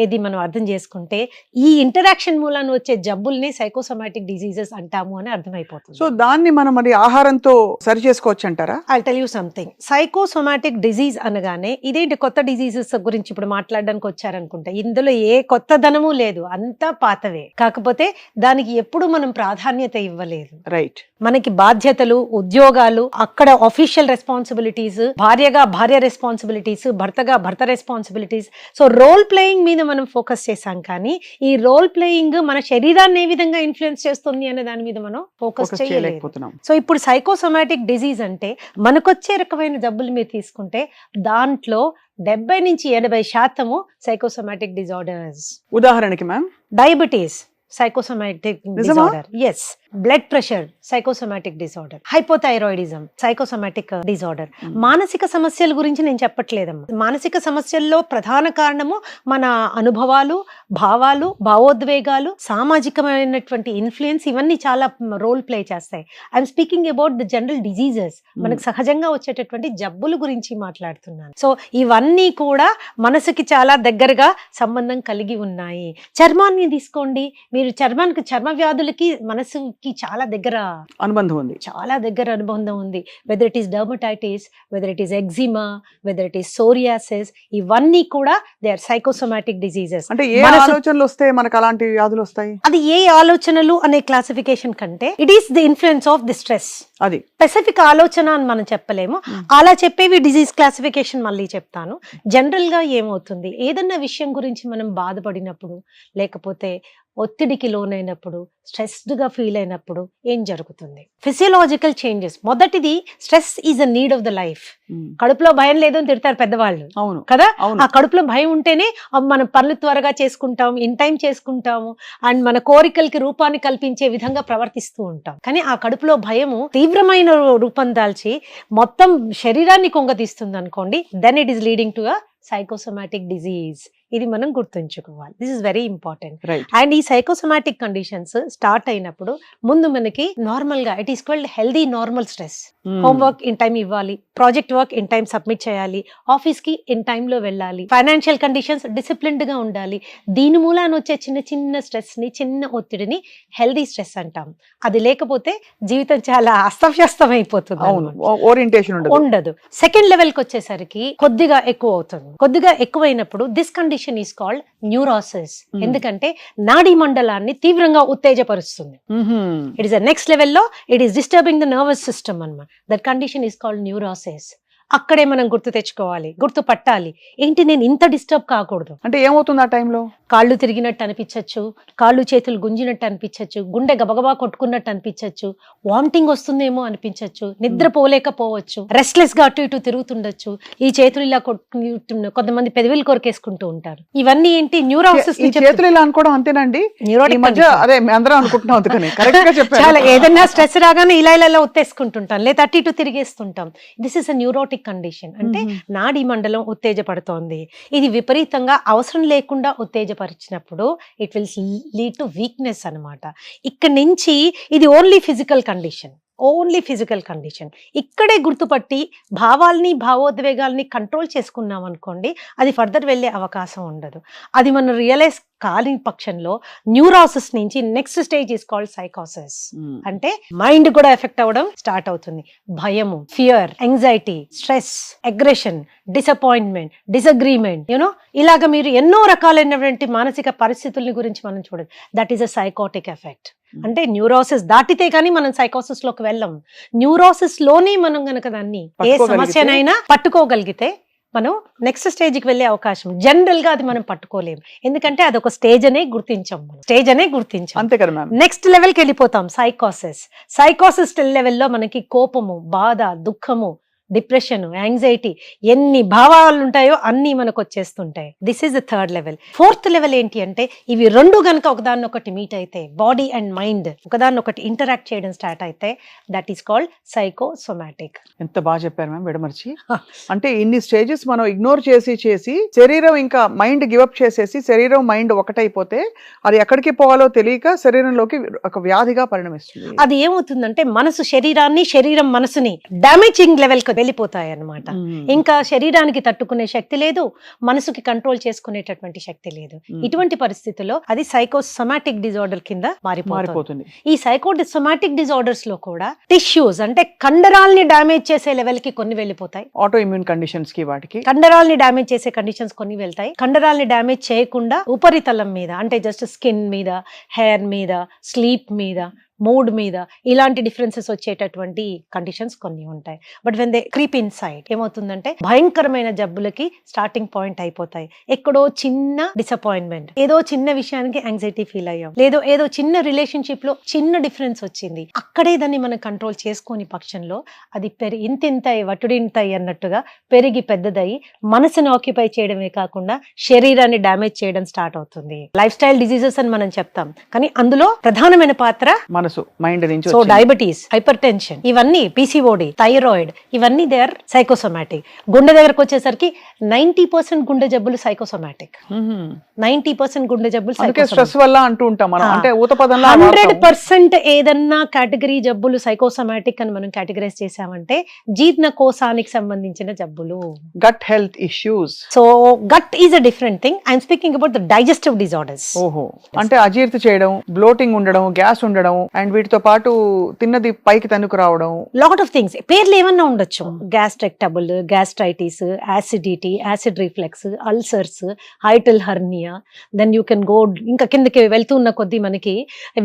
ఇది మనం అర్థం చేసుకుంటే ఈ ఇంటరాక్షన్ మూలాన వచ్చే జబ్బుల్ని సైకోసోమాటిక్ డిజీజెస్ అంటాము అని అర్థమైపోతుంది. సో దాన్ని మనం మరి ఆహారంతో సరి చేసుకోవచ్చు అంటారా? I tell you something. Psychosomatic disease అనగానే ఇదేంటి కొత్త డిజీజెస్ గురించి ఇప్పుడు మాట్లాడడానికి వచ్చారనుకుంటా. ఇందులో ఏ కొత్తదనము లేదు, అంతా పాతవే. కాకపోతే దానికి ఎప్పుడు మనం ప్రాధాన్యత ఇవ్వలేదు. రైట్. మనకి బాధ్యతలు, ఉద్యోగాలు, అక్కడ ఆఫీషియల్ రెస్పాన్సిబిలిటీస్, భార్యగా భార్య రెస్పాన్సిబిలిటీస్, భర్తగా భర్త రెస్పాన్సిబిలిటీస్. సో రోల్ ప్లేయింగ్ మీద మనం ఫోకస్ చేసాం, కానీ ఈ రోల్ ప్లేయింగ్ మన శరీరాన్ని ఏ విధంగా ఇన్ఫ్లుయెన్స్ చేస్తుంది అనే దాని మీద మనం ఫోకస్ చేయలేకపోతున్నాం. సో ఇప్పుడు సైకోసోమాటిక్ డిజీజ్ అంటే మనకొచ్చే రకమైన జబ్బులు మీరు తీసుకుంటే దాంట్లో 70 నుంచి 80% సైకోసోమాటిక్ డిజార్డర్స్. ఉదాహరణకి ma'am, diabetes psychosomatic disorder. Yes. Blood pressure psychosomatic disorder, hypothyroidism psychosomatic disorder. మానసిక సమస్యల గురించి నేను చెప్పట్లేదమ్మా. మానసిక సమస్యల్లో ప్రధాన కారణము మన అనుభవాలు, భావాలు, భావోద్వేగాలు, సామాజికమైనటువంటి ఇన్ఫ్లుయెన్స్, ఇవన్నీ చాలా రోల్ ప్లే చేస్తాయి. I'm speaking about the general diseases, మనకు సహజంగా వచ్చేటటువంటి జబ్బుల గురించి మాట్లాడుతున్నాను. సో ఇవన్నీ కూడా మనసుకి చాలా దగ్గరగా సంబంధం కలిగి ఉన్నాయి. చర్మాన్ని తీసుకోండి, మీరు చర్మ వ్యాధులకి మనసుకి చాలా దగ్గర అనుబంధం ఉంది, చాలా దగ్గర అనుబంధం ఉంది. Whether it is dermatitis, whether it is eczema, whether it is psoriasis, ఇవన్నీ కూడా దే ఆర్ సైకోసోమాటిక్ డిజీజెస్. అంటే ఏ ఆలోచనలు వస్తే మనకు అలాంటి వ్యాధులు వస్తాయి? అది ఏ ఆలోచనలు అనే క్లాసిఫికేషన్ కంటే it is the influence of the stress. అది స్పెసిఫిక్ ఆలోచన అని మనం చెప్పలేము. అలా చెప్పేవి డిజీజ్ క్లాసిఫికేషన్ మళ్ళీ చెప్తాను. జనరల్ గా ఏమవుతుంది, ఏదన్నా విషయం గురించి మనం బాధపడినప్పుడు, లేకపోతే ఒత్తిడికి లోనైనప్పుడు, స్ట్రెస్డ్ గా ఫీల్ అయినప్పుడు ఏం జరుగుతుంది? Physiological changes. మొదటిది, stress is a need of the life. కడుపులో భయం లేదు అని తిడతారు పెద్దవాళ్ళు, అవును కదా. ఆ కడుపులో భయం ఉంటేనే మనం పనులు త్వరగా చేసుకుంటాం, ఇన్ టైం చేసుకుంటాము, అండ్ మన కోరికలకి రూపాన్ని కల్పించే విధంగా ప్రవర్తిస్తూ ఉంటాం. కానీ ఆ కడుపులో భయము తీవ్రమైన రూపం దాల్చి మొత్తం శరీరాన్ని కొంగతీస్తుంది అనుకోండి, then it is leading to a psychosomatic disease. ఇది మనం గుర్తుంచుకోవాలి. This is very important. And ఈ సైకోసోమాటిక్ కండిషన్స్ స్టార్ట్ అయినప్పుడు ముందు మనకి నార్మల్ గా it is called healthy normal stress. Homework in time ఇవ్వాలి, project work in time submit చేయాలి, ఆఫీస్ కి ఇన్ టైమ్ లో వెళ్ళాలి, ఫైనాన్షియల్ కండిషన్స్ డిసిప్లిన్డ్ గా ఉండాలి. దీని మూలాన వచ్చే చిన్న చిన్న స్ట్రెస్ ని, చిన్న ఒత్తిడిని హెల్దీ స్ట్రెస్ అంటాం. అది లేకపోతే జీవితం చాలా అస్తవ్యస్తం అయిపోతుంది, ఓరియంటేషన్ ఉండదు. సెకండ్ లెవెల్ కి వచ్చేసరికి కొద్దిగా ఎక్కువ అవుతుంది. కొద్దిగా ఎక్కువైనప్పుడు this condition is called neurosis. ఎందుకంటే నాడీ మండలాన్ని తీవ్రంగా ఉత్తేజపరుస్తుంది. ఇట్ ఈస్ నెక్స్ట్ లెవెల్లో it is disturbing the nervous system అన్నమాట. That condition is called neurosis. అక్కడే మనం గుర్తు తెచ్చుకోవాలి, గుర్తు పట్టాలి, ఏంటి నేను ఇంత డిస్టర్బ్ కాకూడదు. అంటే ఏమవుతుంది ఆ టైంలో? కాళ్ళు తిరిగినట్టు అనిపించచ్చు, కాళ్ళు చేతులు గుంజినట్టు అనిపించచ్చు, గుండె గబగబా కొట్టుకున్నట్టు అనిపించచ్చు, వామిటింగ్ వస్తుందేమో అనిపించచ్చు, నిద్రపోలేకపోవచ్చు, రెస్ట్లెస్ గా అటు ఇటు తిరుగుతుండొచ్చు, ఈ చేతులు ఇలా కొంతమంది పెదవిలు కొరికేసుకుంటూ ఉంటారు. ఇవన్నీ ఏంటి? న్యూరాసిస్. చేతులు ఇలా అనుకోవడం అంతేనండి, అదే అందరం అనుకుంటున్నాం. అందుకని కరెక్ట్ గా చెప్పారు. చాలా ఏదైనా స్ట్రెస్ రాగానే ఇలా ఇలా ఉత్తేసుకుంటుంటాం, లేదా అటు ఇటు తిరిగేస్తుంటాం. This is a neurotic condition. అంటే నాడీ మండలం ఉత్తేజపడుతోంది. ఇది విపరీతంగా అవసరం లేకుండా ఉత్తేజపరిచినప్పుడు it will lead to weakness అన్నమాట. ఇక్కడ నుంచి ఇది only physical condition, only physical condition. ఇక్కడే గుర్తుపట్టి భావాల్ని, భావోద్వేగాల్ని కంట్రోల్ చేసుకున్నాం అనుకోండి, అది ఫర్దర్ వెళ్ళే అవకాశం ఉండదు. అది మనం రియలైజ్ కాని పక్షంలో న్యూరాసిస్ నుంచి నెక్స్ట్ స్టేజ్ ఈస్ కాల్డ్ సైకోసిస్. అంటే మైండ్ కూడా ఎఫెక్ట్ అవ్వడం స్టార్ట్ అవుతుంది. భయము, fear, anxiety, stress, aggression, disappointment, disagreement, ఇలాగ మీరు ఎన్నో రకాలైనటువంటి మానసిక పరిస్థితుల గురించి మనం చూడదు. That is a psychotic effect. అంటే న్యూరోసిస్ దాటితే కానీ మనం సైకోసిస్ లోకి వెళ్ళం. న్యూరోసిస్ లోనే మనం గనక దాన్ని ఏ సమస్యనైనా పట్టుకోగలిగితే మనం నెక్స్ట్ స్టేజ్ కి వెళ్ళే అవకాశం. జనరల్ గా అది మనం పట్టుకోలేము, ఎందుకంటే అది ఒక స్టేజ్ అనే గుర్తించాం, అంతే కదా మ్యామ్. నెక్స్ట్ లెవెల్ కి వెళ్ళిపోతాం, సైకోసిస్. సైకోసిస్ లెవెల్లో మనకి కోపము, బాధ, దుఃఖము, డిప్రెషన్, యాంగ్జైటీ, ఎన్ని భావాలు ఉంటాయో అన్ని మనకు వచ్చేస్తుంటాయి. This is the third level. Fourth level ఏంటి అంటే, ఇవి రెండు గనక ఒకదాన్నొకటి మీట్ అయితే, బాడీ అండ్ మైండ్ ఒకదాన్నొకటి ఇంటరాక్ట్ చేయడం స్టార్ట్ అయితే, దట్ ఈస్ కాల్డ్ సైకోసోమాటిక్. ఎంత బాగా చెప్పారు మ్యామ్ విడమర్చి. అంటే ఇన్ని స్టేజెస్ మనం ఇగ్నోర్ చేసి శరీరం ఇంకా మైండ్ గివప్ చేసేసి, శరీరం మైండ్ ఒకటైపోతే అది ఎక్కడికి పోవాలో తెలియక శరీరంలోకి ఒక వ్యాధిగా పరిణమిస్తుంది. అది ఏమవుతుందంటే మనసు శరీరాన్ని, శరీరం మనసుని డామేజింగ్ లెవెల్ కి వెళ్ళిపోతాయి అన్నమాట. ఇంకా శరీరానికి తట్టుకునే శక్తి లేదు, మనసుకి కంట్రోల్ చేసుకునేటటువంటి శక్తి లేదు. ఇటువంటి పరిస్థితుల్లో అది సైకోసోమాటిక్ డిజార్డర్ కింద మారిపోతుంది. ఈ సైకోసోమాటిక్ డిజార్డర్స్ లో కూడా టిష్యూస్ అంటే కండరాల్ని డామేజ్ చేసే లెవెల్ కి కొన్ని వెళ్ళిపోతాయి. ఆటో ఇమ్యూన్ కండిషన్స్ కి, వాటికి కండరాల్ని డామేజ్ చేసే కండిషన్స్ కొన్ని వెళ్తాయి. కండరాల్ని డామేజ్ చేయకుండా ఉపరితలం మీద, అంటే జస్ట్ స్కిన్ మీద, హెయిర్ మీద, స్లీప్ మీద, మూడ్ మీద ఇలాంటి డిఫరెన్సెస్ వచ్చేటటువంటి కండిషన్స్ కొన్ని ఉంటాయి. But when they creep in side ఏమవుతుందంటే భయంకరమైన జబ్బులకి స్టార్టింగ్ పాయింట్ అయిపోతాయి. ఎక్కడో చిన్న డిసప్పాయింట్మెంట్, ఏదో చిన్న విషయానికి యాంగ్జైటీ ఫీల్ అయ్యాం, ఏదో చిన్న రిలేషన్షిప్ లో చిన్న డిఫరెన్స్ వచ్చింది, అక్కడే దాన్ని మనం కంట్రోల్ చేసుకొని పక్షంలో అది ఇంతింతయి వటుడింతయి అన్నట్టుగా పెరిగి పెద్దదయ్యి మనసును ఆక్యుపై చేయడమే కాకుండా శరీరాన్ని డ్యామేజ్ చేయడం స్టార్ట్ అవుతుంది. లైఫ్ స్టైల్ డిజీజెస్ అని మనం చెప్తాం, కానీ అందులో ప్రధానమైన పాత్ర మనసు మైండ్ నుంచి సో వచ్చింది. డయాబెటీస్, హైపర్ టెన్షన్, ఇవన్నీ పిసిఓడి, థైరాయిడ్, ఇవన్నీ దే ఆర్ సైకోసోమాటిక్. గుండె దగ్గరకు వచ్చేసరికి 90% గుండె జబ్బులు సైకోసోమాటిక్. 90% గుండె జబ్బులు అందుకే స్ట్రెస్ వల్ల అంటూ ఉంటాం మనం, అంటే ఊత పదంలో 100% ఏదన్నా కేటగిరీ జబ్బులు సైకోసోమాటిక్ అని మనం కేటగరైజ్ చేసామంటే జీర్ణకోశానికి సంబంధించిన జబ్బులు. Gut health issues. So gut is a different thing. I'm speaking about the digestive disorders. ఓహో, అంటే అజీర్తి చేయడం, బ్లోటింగ్ ఉండడం, గ్యాస్ ఉండడం, అండ్ వీటితో పాటు తిన్నది పైకి తన్నుకు రావడం, లాట్ ఆఫ్ థింగ్స్. పేర్లు ఏమన్నా ఉండొచ్చు, gastric trouble, gastritis, acidity, acid reflex, ulcers, hiatal hernia. Then you can go ఇంకా కిందకి వెళ్తున్న కొద్దీ మనకి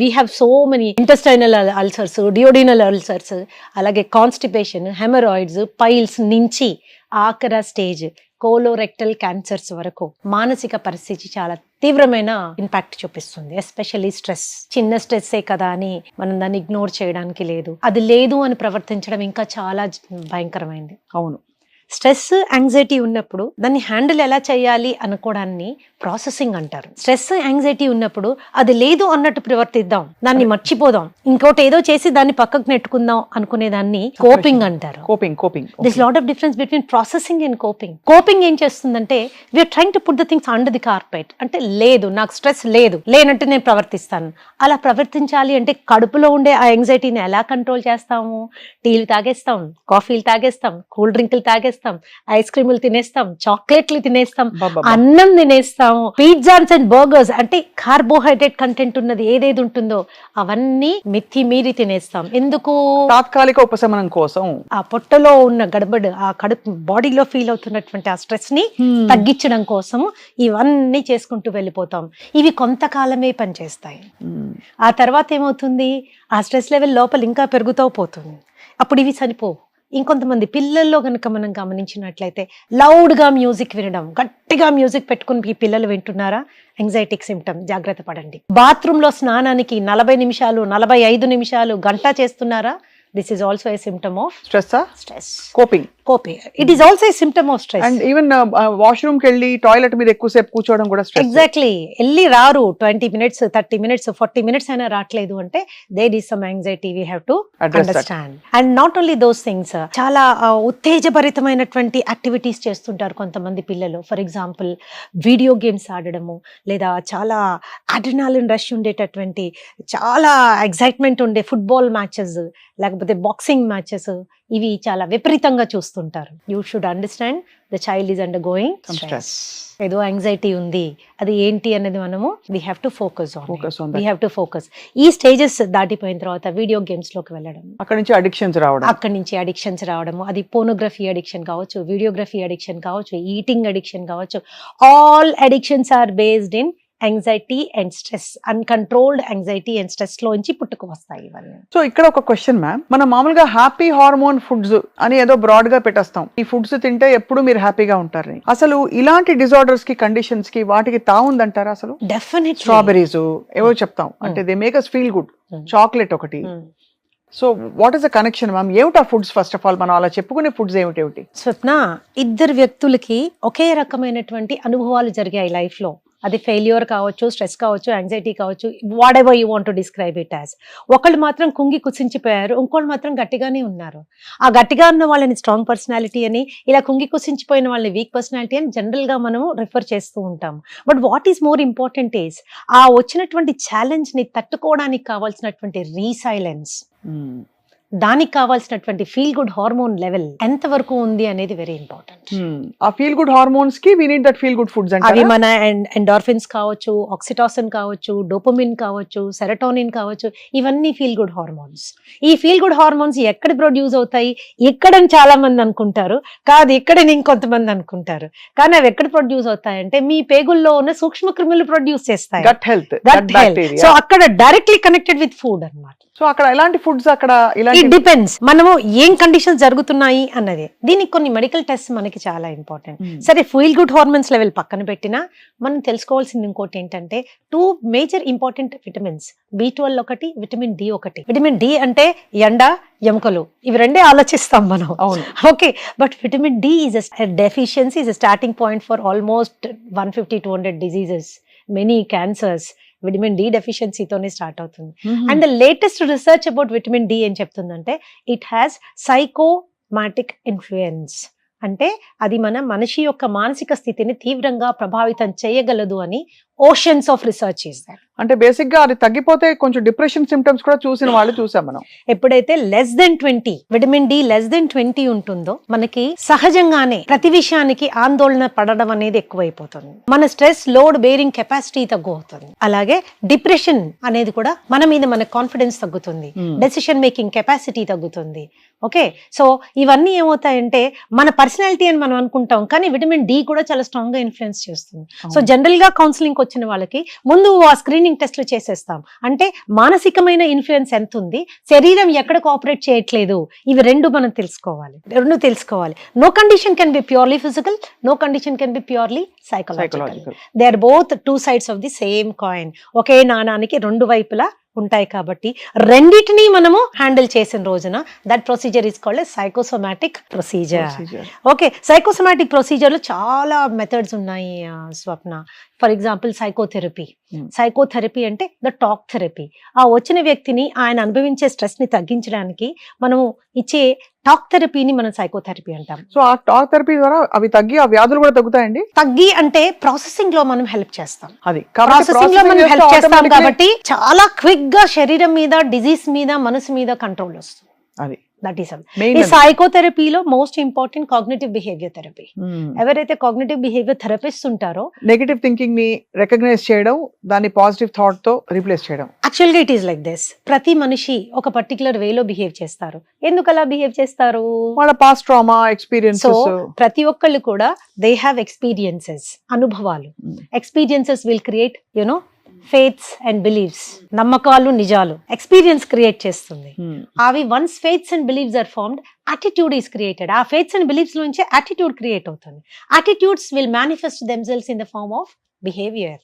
we have so many intestinal ulcers, duodenal ulcers, అలాగే కాన్స్టిపేషన్, హెమరాయిడ్స్, పైల్స్ నుంచి ఆఖర స్టేజ్ కోలోరెక్టల్ క్యాన్సర్స్ వరకు మానసిక పరిస్థితి చాలా తీవ్రమైన ఇంపాక్ట్ చూపిస్తుంది. Especially stress. చిన్న స్ట్రెస్సే కదా అని మనం దాన్ని ఇగ్నోర్ చేయడానికి లేదు. అది లేదు అని ప్రవర్తించడం ఇంకా చాలా భయంకరమైంది. అవును. స్ట్రెస్, యాంగ్జైటీ ఉన్నప్పుడు దాన్ని హ్యాండిల్ ఎలా చేయాలి అనుకోవడాన్ని ప్రాసెసింగ్ అంటారు. స్ట్రెస్, యాంగ్జైటీ ఉన్నప్పుడు అది లేదు అన్నట్టు ప్రవర్తిద్దాం, దాన్ని మర్చిపోదాం, ఇంకోటి ఏదో చేసి దాన్ని పక్కకు నెట్టుకుందాం అనుకునే దాన్ని కోపింగ్ అంటారు. Coping. This lot of difference between processing and coping. Coping ఏం చేస్తుందంటే we're trying to put the things under the carpet. అంటే లేదు, నాకు స్ట్రెస్ లేదు, లేనట్టు నేను ప్రవర్తిస్తాను. అలా ప్రవర్తించాలి అంటే కడుపులో ఉండే ఆ యాంగ్జైటీని ఎలా కంట్రోల్ చేస్తాము? టీలు తాగేస్తాం, కాఫీలు తాగేస్తాం, కూల్ డ్రింకులు తాగేస్తాం, ఐస్ క్రీములు తినేస్తాం, చాక్లెట్లు తినేస్తాం, అన్నం తినేస్తాం, పిజ్జాస్ అండ్ బర్గర్స్, అంటే కార్బోహైడ్రేట్ కంటెంట్ ఉన్నది ఏదేది ఉంటుందో అవన్నీ మితి మీరి తినేస్తాం. ఎందుకు? తాత్కాలిక ఉపశమనం కోసం. ఆ పొట్టలో ఉన్న గడబడి, ఆ కడుపు బాడీలో ఫీల్ అవుతున్నటువంటి ఆ స్ట్రెస్ ని తగ్గించడం కోసం ఇవన్నీ చేసుకుంటూ వెళ్ళిపోతాం. ఇవి కొంతకాలమే పనిచేస్తాయి. ఆ తర్వాత ఏమవుతుంది? ఆ స్ట్రెస్ లెవెల్ లోపల ఇంకా పెరుగుతూ పోతుంది. అప్పుడు ఇవి చనిపోవు. ఇంకొంతమంది పిల్లల్లో కనుక మనం గమనించినట్లయితే లౌడ్గా మ్యూజిక్ వినడం, గట్టిగా మ్యూజిక్ పెట్టుకుని ఈ పిల్లలు వింటున్నారా? యాంగ్జైటిక్ సిమ్టమ్. జాగ్రత్త పడండి. బాత్రూంలో స్నానానికి 40 నిమిషాలు, 45 నిమిషాలు, గంట చేస్తున్నారా? This is also a symptom of stress. Coping. It is also a symptom of stress. And even washroom కి వెళ్ళి టాయిలెట్ మీద ఎక్కువసేపు కూర్చోవడం కూడా స్ట్రెస్. ఎగ్జాక్ట్లీ. వెళ్ళి రారు 20 minutes, 30 minutes, 40 minutes అయినా రావట్లేదు అంటే there is some anxiety we have to understand. And not only those things, చాలా ఉత్తేజభరితమైనటువంటి యాక్టివిటీస్ చేస్తుంటారు కొంతమంది పిల్లలు. ఫర్ ఎగ్జాంపుల్ వీడియో గేమ్స్ ఆడడము, లేదా చాలా అడ్రినాలిన్ రష్ ఉండేటటువంటి, చాలా ఎగ్జైట్మెంట్ ఉండే ఫుట్బాల్ మ్యాచెస్, లేకపోతే బాక్సింగ్ మ్యాచెస్, ఇవి చాలా విపరీతంగా చూస్తుంటారు. You should understand the child is under going stress. ఏదో యాంగ్జైటీ ఉంది, అది ఏంటి అనేది మనము we have to focus on. We have to focus. ఈ స్టేజెస్ దాటిపోయిన తర్వాత వీడియో గేమ్స్ లోకి వెళ్ళడం, అక్కడి నుంచి అడిక్షన్స్ రావడం, అది పోనోగ్రఫీ అడిక్షన్ కావచ్చు, వీడియోగ్రఫీ అడిక్షన్ కావచ్చు, ఈటింగ్ అడిక్షన్ కావచ్చు. All addictions are based in anxiety and stress. Uncontrolled anxiety and stress లోంచి పుట్టుకు వస్తాయి ఇవన్నీ. సో ఇక్కడ ఒక క్వశ్చన్ మ్యామ్, మనం మామూలుగా హ్యాపీ హార్మోన్ ఫుడ్స్ అని ఏదో బ్రాడ్ గా పెట్టేస్తాం, ఈ ఫుడ్స్ తింటే ఎప్పుడు మీరు హ్యాపీగా ఉంటారని. అసలు ఇలాంటి డిజార్డర్స్ కి, కండిషన్స్ కి, వాటికి తావుందంటారా? అసలు డెఫినెట్లీ. స్ట్రాబెరీస్ ఏవో చెప్తాం, అంటే they make us feel good. Chocolate ఒకటి. So what is the connection ma'am? ఏమిటా ఫుడ్స్? ఫస్ట్ ఆఫ్ ఆల్ మనం అలా చెప్పుకునే ఫుడ్స్ ఏమిటి? స్వప్న, ఇద్దరు వ్యక్తులకి ఒకే రకమైనటువంటి అనుభవాలు జరిగాయి లైఫ్ లో. అది ఫెయిల్యూర్ కావచ్చు, స్ట్రెస్ కావచ్చు, యాంగ్జైటీ కావచ్చు, what ever you want to describe it as. ఒకళ్ళు మాత్రం కుంగి కుసించిపోయారు, ఇంకోళ్ళు మాత్రం గట్టిగానే ఉన్నారు. ఆ గట్టిగా ఉన్న వాళ్ళని స్ట్రాంగ్ పర్సనాలిటీ అని, ఇలా కుంగి కుసించిపోయిన వాళ్ళని వీక్ పర్సనాలిటీ అని జనరల్ గా మనము రిఫర్ చేస్తూ ఉంటాం. But what is more important is ఆ వచ్చినటువంటి ఛాలెంజ్ ని తట్టుకోవడానికి కావాల్సినటువంటి రీసైలెన్స్, దానికి కావాల్సినటువంటి ఫీల్ గుడ్ హార్మోన్ లెవెల్ ఎంత వరకు ఉంది అనేది వెరీ ఇంపార్టెంట్. ఆ ఫీల్ గుడ్ హార్మోన్స్ కి we need that feel good foods. అవి మన ఎండార్ఫిన్స్ కావచ్చు, ఆక్సిటాసిన్ కావచ్చు, డోపమిన్ కావచ్చు, సెరటోనిన్ కావచ్చు, ఇవన్నీ ఫీల్ గుడ్ హార్మోన్స్. ఈ ఫీల్ గుడ్ హార్మోన్స్ ఎక్కడ ప్రొడ్యూస్ అవుతాయి? ఇక్కడని చాలా మంది అనుకుంటారు, కాదు ఇక్కడని ఇంకొంతమంది అనుకుంటారు. కానీ అవి ఎక్కడ ప్రొడ్యూస్ అవుతాయంటే మీ పేగుల్లో ఉన్న సూక్ష్మ క్రిములు ప్రొడ్యూస్ చేస్తాయి. Gut health. సో అక్కడ డైరెక్ట్లీ కనెక్టెడ్ విత్ ఫుడ్ అన్నమాట. సో అక్కడ ఎలాంటి ఫుడ్స్, అక్కడ ఇట్ డిపెండ్స్ మనము ఏం కండిషన్స్ జరుగుతున్నాయి అన్నది. దీనికి కొన్ని మెడికల్ టెస్ట్ మనకి చాలా ఇంపార్టెంట్. సరే, ఫీల్ గుడ్ హార్మోన్స్ లెవెల్ పక్కన పెట్టినా మనం తెలుసుకోవాల్సింది ఇంకోటి ఏంటంటే 2 మేజర్ ఇంపార్టెంట్ విటమిన్స్, B12 ఒకటి, విటమిన్ డి ఒకటి. విటమిన్ డి అంటే ఎండ, ఎముకలు, ఇవి రెండే ఆలోచిస్తాం మనం. Okay, but vitamin D is deficiency is starting point for almost 150-200 diseases, many cancers, vitamin D డెఫిషియన్సీతోనే స్టార్ట్ అవుతుంది. And the latest research about vitamin D ఏం చెప్తుందంటే ఇట్ హ్యాస్ సైకోమాటిక్ ఇన్ఫ్లుయెన్స్, అంటే అది మన మనిషి యొక్క మానసిక స్థితిని తీవ్రంగా ప్రభావితం చేయగలదు అని ఓషన్స్ ఆఫ్ రీసెర్చ్ చేశారు. అంటే బేసిక్ గా అది తగ్గిపోతే కొంచెం డిప్రెషన్ సిమ్టమ్స్ కూడా చూసిన వాళ్ళు చూసాం మనం. ఎప్పుడైతే less than 20 vitamin D less than 20 ఉంటుందో మనకి సహజంగానే ప్రతి విషయానికి ఆందోళన పడడం అనేది ఎక్కువైపోతుంది. మన స్ట్రెస్ లోడ్ బేరింగ్ కెపాసిటీ తగ్గుతుంది. అలాగే డిప్రెషన్ అనేది కూడా మన మీద మన కాన్ఫిడెన్స్ తగ్గుతుంది, డెసిషన్ మేకింగ్ కెపాసిటీ తగ్గుతుంది. ఓకే, సో ఇవన్నీ ఏమవుతాయంటే మన పర్సనాలిటీ అని మనం అనుకుంటాం, కానీ విటమిన్ డి కూడా చాలా స్ట్రాంగ్ గా ఇన్ఫ్లుయెన్స్ చేస్తుంది. సో జనరల్ గా కౌన్సిలింగ్ వచ్చిన వాళ్ళకి ముందు ఆ స్క్రీనింగ్ టెస్ట్లు చేసేస్తాం. అంటే మానసికమైన ఇన్ఫ్లుయెన్స్ ఎంత ఉంది, శరీరం ఎక్కడ కోఆపరేట్ చేయట్లేదు, ఇవి రెండు మనం తెలుసుకోవాలి. No condition can be purely physical, no condition can be purely psychological. They are both two sides of the same coin. ఒకే నాణానికి రెండు వైపులా ఉంటాయి కాబట్టి రెండిటిని మనము హ్యాండిల్ చేసిన రోజున that procedure is called psychosomatic procedure. Okay, psychosomatic procedure లో చాలా మెథడ్స్ ఉన్నాయి స్వప్న. ఫర్ ఎగ్జాంపుల్ సైకోథెరపీ అంటే ద టాక్ థెరపీ. ఆ వచ్చిన వ్యక్తిని ఆయన అనుభవించే స్ట్రెస్ ని తగ్గించడానికి మనము ఇచ్చే టాక్ థెరపీని మనం సైకోథెరపీ అంటాం. సో ఆ టాక్ థెరపీ ద్వారా అవి తగ్గి ఆ వ్యాధులు కూడా తగ్గుతాయండి. తగ్గి అంటే ప్రాసెసింగ్ లో మనం హెల్ప్ చేస్తాం. అది ప్రాసెసింగ్ లో మనం హెల్ప్ చేస్తాం కాబట్టి చాలా క్విక్ గా శరీరం మీద, డిజీజ్ మీద, మనసు మీద కంట్రోల్ వస్తుంది. అది దట్ ఈస్ ఈ సైకోథెరపీలో most important cognitive behaviour therapy. ఎవరైతే కాగ్నిటివ్ బిహేవియర్ థెరపిస్ట్ ఉంటారో నెగటివ్ థింకింగ్ ని రికగ్నైజ్ చేయడం, దాన్ని పాజిటివ్ థాట్ తో రీప్లేస్ చేయడం. యాక్చువల్గా ఇట్ ఈస్ లైక్ దిస్. ప్రతి మనిషి ఒక పర్టికులర్ వేలో బిహేవ్ చేస్తారు. ఎందుకు అలా బిహేవ్ చేస్తారు? వాళ్ళ పాస్ట్ ట్రామా ఎక్స్పీరియన్సెస్. సో ప్రతి ఒక్కళ్ళు కూడా దే హ్యావ్ ఎక్స్పీరియన్సెస్, అనుభవాలు. Experiences will create you know faiths and beliefs, నమ్మకాలు, నిజాలు. ఎక్స్పీరియన్స్ క్రియేట్ చేస్తుంది. అవి once faiths and beliefs are formed, attitude is created. ఆ ఫేత్స్ అండ్ బిలీవ్స్ నుంచి యాటిట్యూడ్ క్రియేట్ అవుతుంది. Attitudes will manifest themselves in the form of behaviour.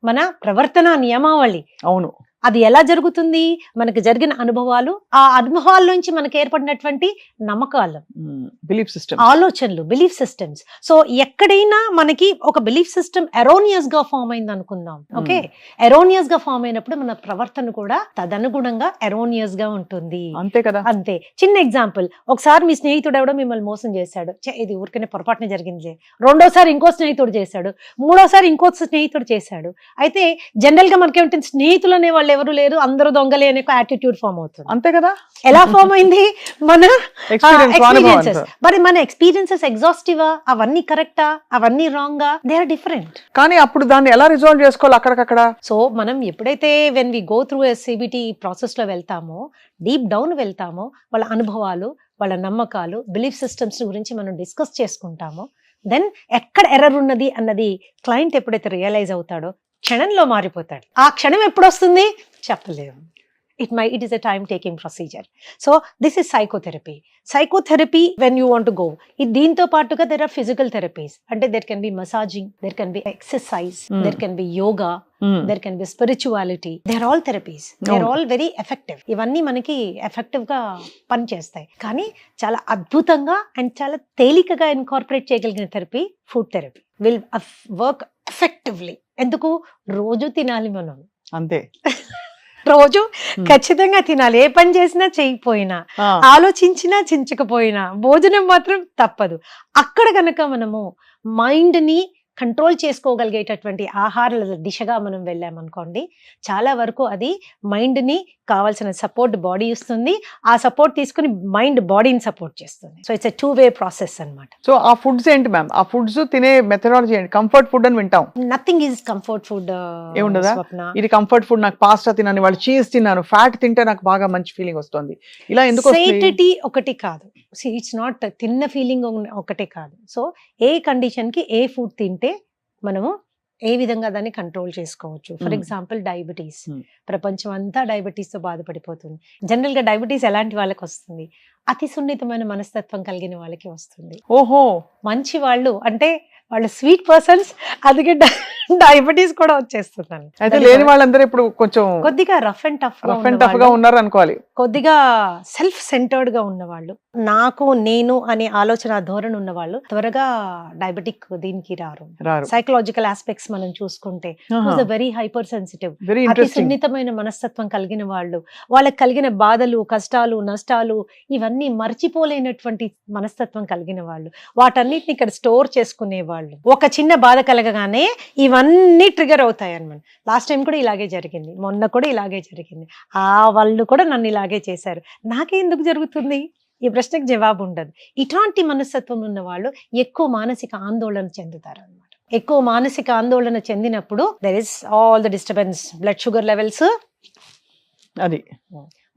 మన ప్రవర్తన నియమావళి. అవును, అది ఎలా జరుగుతుంది? మనకు జరిగిన అనుభవాలు, ఆ అనుభవాల నుంచి మనకు ఏర్పడినటువంటి నమ్మకాలు, బిలీఫ్ సిస్టమ్, ఆలోచనలు, బిలీఫ్ సిస్టమ్స్. సో ఎక్కడైనా మనకి ఒక బిలీఫ్ సిస్టమ్ ఎరోనియస్ గా ఫామ్ అయింది అనుకుందాం. ఓకే, ఎరోనియస్ గా ఫామ్ అయినప్పుడు మన ప్రవర్తన కూడా తదనుగుణంగా ఎరోనియస్ గా ఉంటుంది. అంతే కదా. అంతే. చిన్న ఎగ్జాంపుల్, ఒకసారి మీ స్నేహితుడు ఎవడో మిమ్మల్ని మోసం చేశాడు, ఇది ఊరికనే పొరపాటున జరిగింది. రెండోసారి ఇంకో స్నేహితుడు చేశాడు, మూడోసారి ఇంకో స్నేహితుడు చేశాడు. అయితే జనరల్ గా మనకేమిటి, స్నేహితులు అనే వాళ్ళు ఎవరు లేరు, అందరూ దొంగలే అనే యాటిట్యూడ్ ఫామ్ అవుతుంది. అంతే కదా. ఎలా ఫామ్ అయింది? మన ఎక్స్పీరియన్సెస్. మరి మన ఎక్స్పీరియన్సెస్ ఎగ్జాస్టివా? అవన్నీ కరెక్టా? అవన్నీ రాంగా? They are different. కానీ అప్పుడు దాన్ని ఎలా రిజాల్వ్ చేసుకోవాలి అక్కడికక్కడ? సో మనం ఎప్పుడైతే when we go through CBT process లో వెళ్తామో, డీప్ డౌన్ వెళ్తామో, వాళ్ళ అనుభవాలు, వాళ్ళ నమ్మకాలు, బిలీఫ్ సిస్టమ్స్ గురించి మనం డిస్కస్ చేసుకుంటామో, దెన్ ఎక్కడ ఎర్రర్ ఉన్నది అన్నది క్లయింట్ ఎప్పుడైతే రియలైజ్ అవుతాడో క్షణంలో మారిపోతాడు. ఆ క్షణం ఎప్పుడు వస్తుంది చెప్పలేము. It is a time taking procedure. So this is psychotherapy. Psychotherapy when you want to go. దీంతో పాటుగా there are physical therapies. అంటే there can be massaging, there can be exercise, there can be yoga, there can be spirituality. They are all therapies. They are all very effective. ఇవన్నీ మనకి effective గా పని చేస్తాయి. కానీ చాలా అద్భుతంగా అండ్ చాలా తేలికగా ఇన్కార్పొరేట్ చేయగలిగిన therapy food therapy will work effectively. ఎందుకు? రోజు తినాలి మనం. అంతే. రోజు ఖచ్చితంగా తినాలి. ఏ పని చేసినా చేయకపోయినా, ఆలోచించినా చించకపోయినా, భోజనం మాత్రం తప్పదు. అక్కడ గనక మనము మైండ్ ని కంట్రోల్ చేసుకోగలిగేటటువంటి ఆహారాల దిశగా మనం వెళ్ళామనుకోండి, చాలా వరకు అది మైండ్ ని కావాల్సిన సపోర్ట్ బాడీ ఇస్తుంది. ఆ సపోర్ట్ తీసుకుని మైండ్ బాడీని సపోర్ట్ చేస్తుంది. So it's a 2-way process అన్నమాట. సో ఆ ఫుడ్స్ ఏంటి మ్యామ్? ఆ ఫుడ్స్ తినే మెథడాలజీ ఏంటి? కంఫర్ట్ ఫుడ్ అని వింటాం. Nothing is comfort food. ఏముండదా? ఇది కంఫర్ట్ ఫుడ్, నాకు పాస్తా తిన్నాను, వాళ్ళు చీజ్ తిన్నాను, ఫ్యాట్ తింటే నాకు బాగా మంచి ఫీలింగ్ వస్తుంది, ఇలా ఎందుకు? సేటిటీ ఒకటి కాదు. ఇట్స్ నాట్ తిన్న ఫీలింగ్ ఒకటే కాదు. సో ఏ కండిషన్ కి ఏ ఫుడ్ తింటే మనము ఏ విధంగా దాన్ని కంట్రోల్ చేసుకోవచ్చు. For example diabetes. ప్రపంచం అంతా డయాబెటీస్ తో బాధపడిపోతుంది. జనరల్ గా డయాబెటీస్ ఎలాంటి వాళ్ళకి వస్తుంది? అతి సున్నితమైన మనస్తత్వం కలిగిన వాళ్ళకి వస్తుంది. ఓహో. మంచి వాళ్ళు అంటే వాళ్ళు స్వీట్ పర్సన్స్, అందుకే డయాబెటీస్ కూడా వచ్చేస్తుందండి. అయితే లేని వాళ్ళందరూ ఇప్పుడు కొంచెం కొద్దిగా రఫ్ అండ్ టఫ్ గా ఉన్నారు అనుకోవాలి. కొద్దిగా సెల్ఫ్ సెంటర్డ్ గా ఉన్నవాళ్ళు, నాకు నేను అనే ఆలోచన ధోరణి ఉన్నవాళ్ళు త్వరగా డయాబెటిక్ దీనికి రారు. సైకలాజికల్ ఆస్పెక్ట్స్ మనం చూసుకుంటే వెరీ హైపర్ సెన్సిటివ్, అతి సున్నితమైన మనస్తత్వం కలిగిన వాళ్ళు, వాళ్ళకి కలిగిన బాధలు, కష్టాలు, నష్టాలు ఇవన్నీ మర్చిపోలేనటువంటి మనస్తత్వం కలిగిన వాళ్ళు, వాటన్నిటిని ఇక్కడ స్టోర్ చేసుకునే వాళ్ళు. ఒక చిన్న బాధ కలగగానే ఇవన్నీ ట్రిగర్ అవుతాయి అన్నమాట. లాస్ట్ టైం కూడా ఇలాగే జరిగింది, మొన్న కూడా ఇలాగే జరిగింది, ఆ వాళ్ళు కూడా నన్ను ఇలాగే చేశారు, నాకే ఎందుకు జరుగుతుంది? ఈ ప్రశ్నకు జవాబు ఉండదు. ఇట్లాంటి మనస్తత్వం ఉన్న వాళ్ళు ఎక్కువ మానసిక ఆందోళన చెందుతారు అన్నమాట. ఎక్కువ మానసిక ఆందోళన చెందినప్పుడు there is all the disturbance, blood sugar levels, అది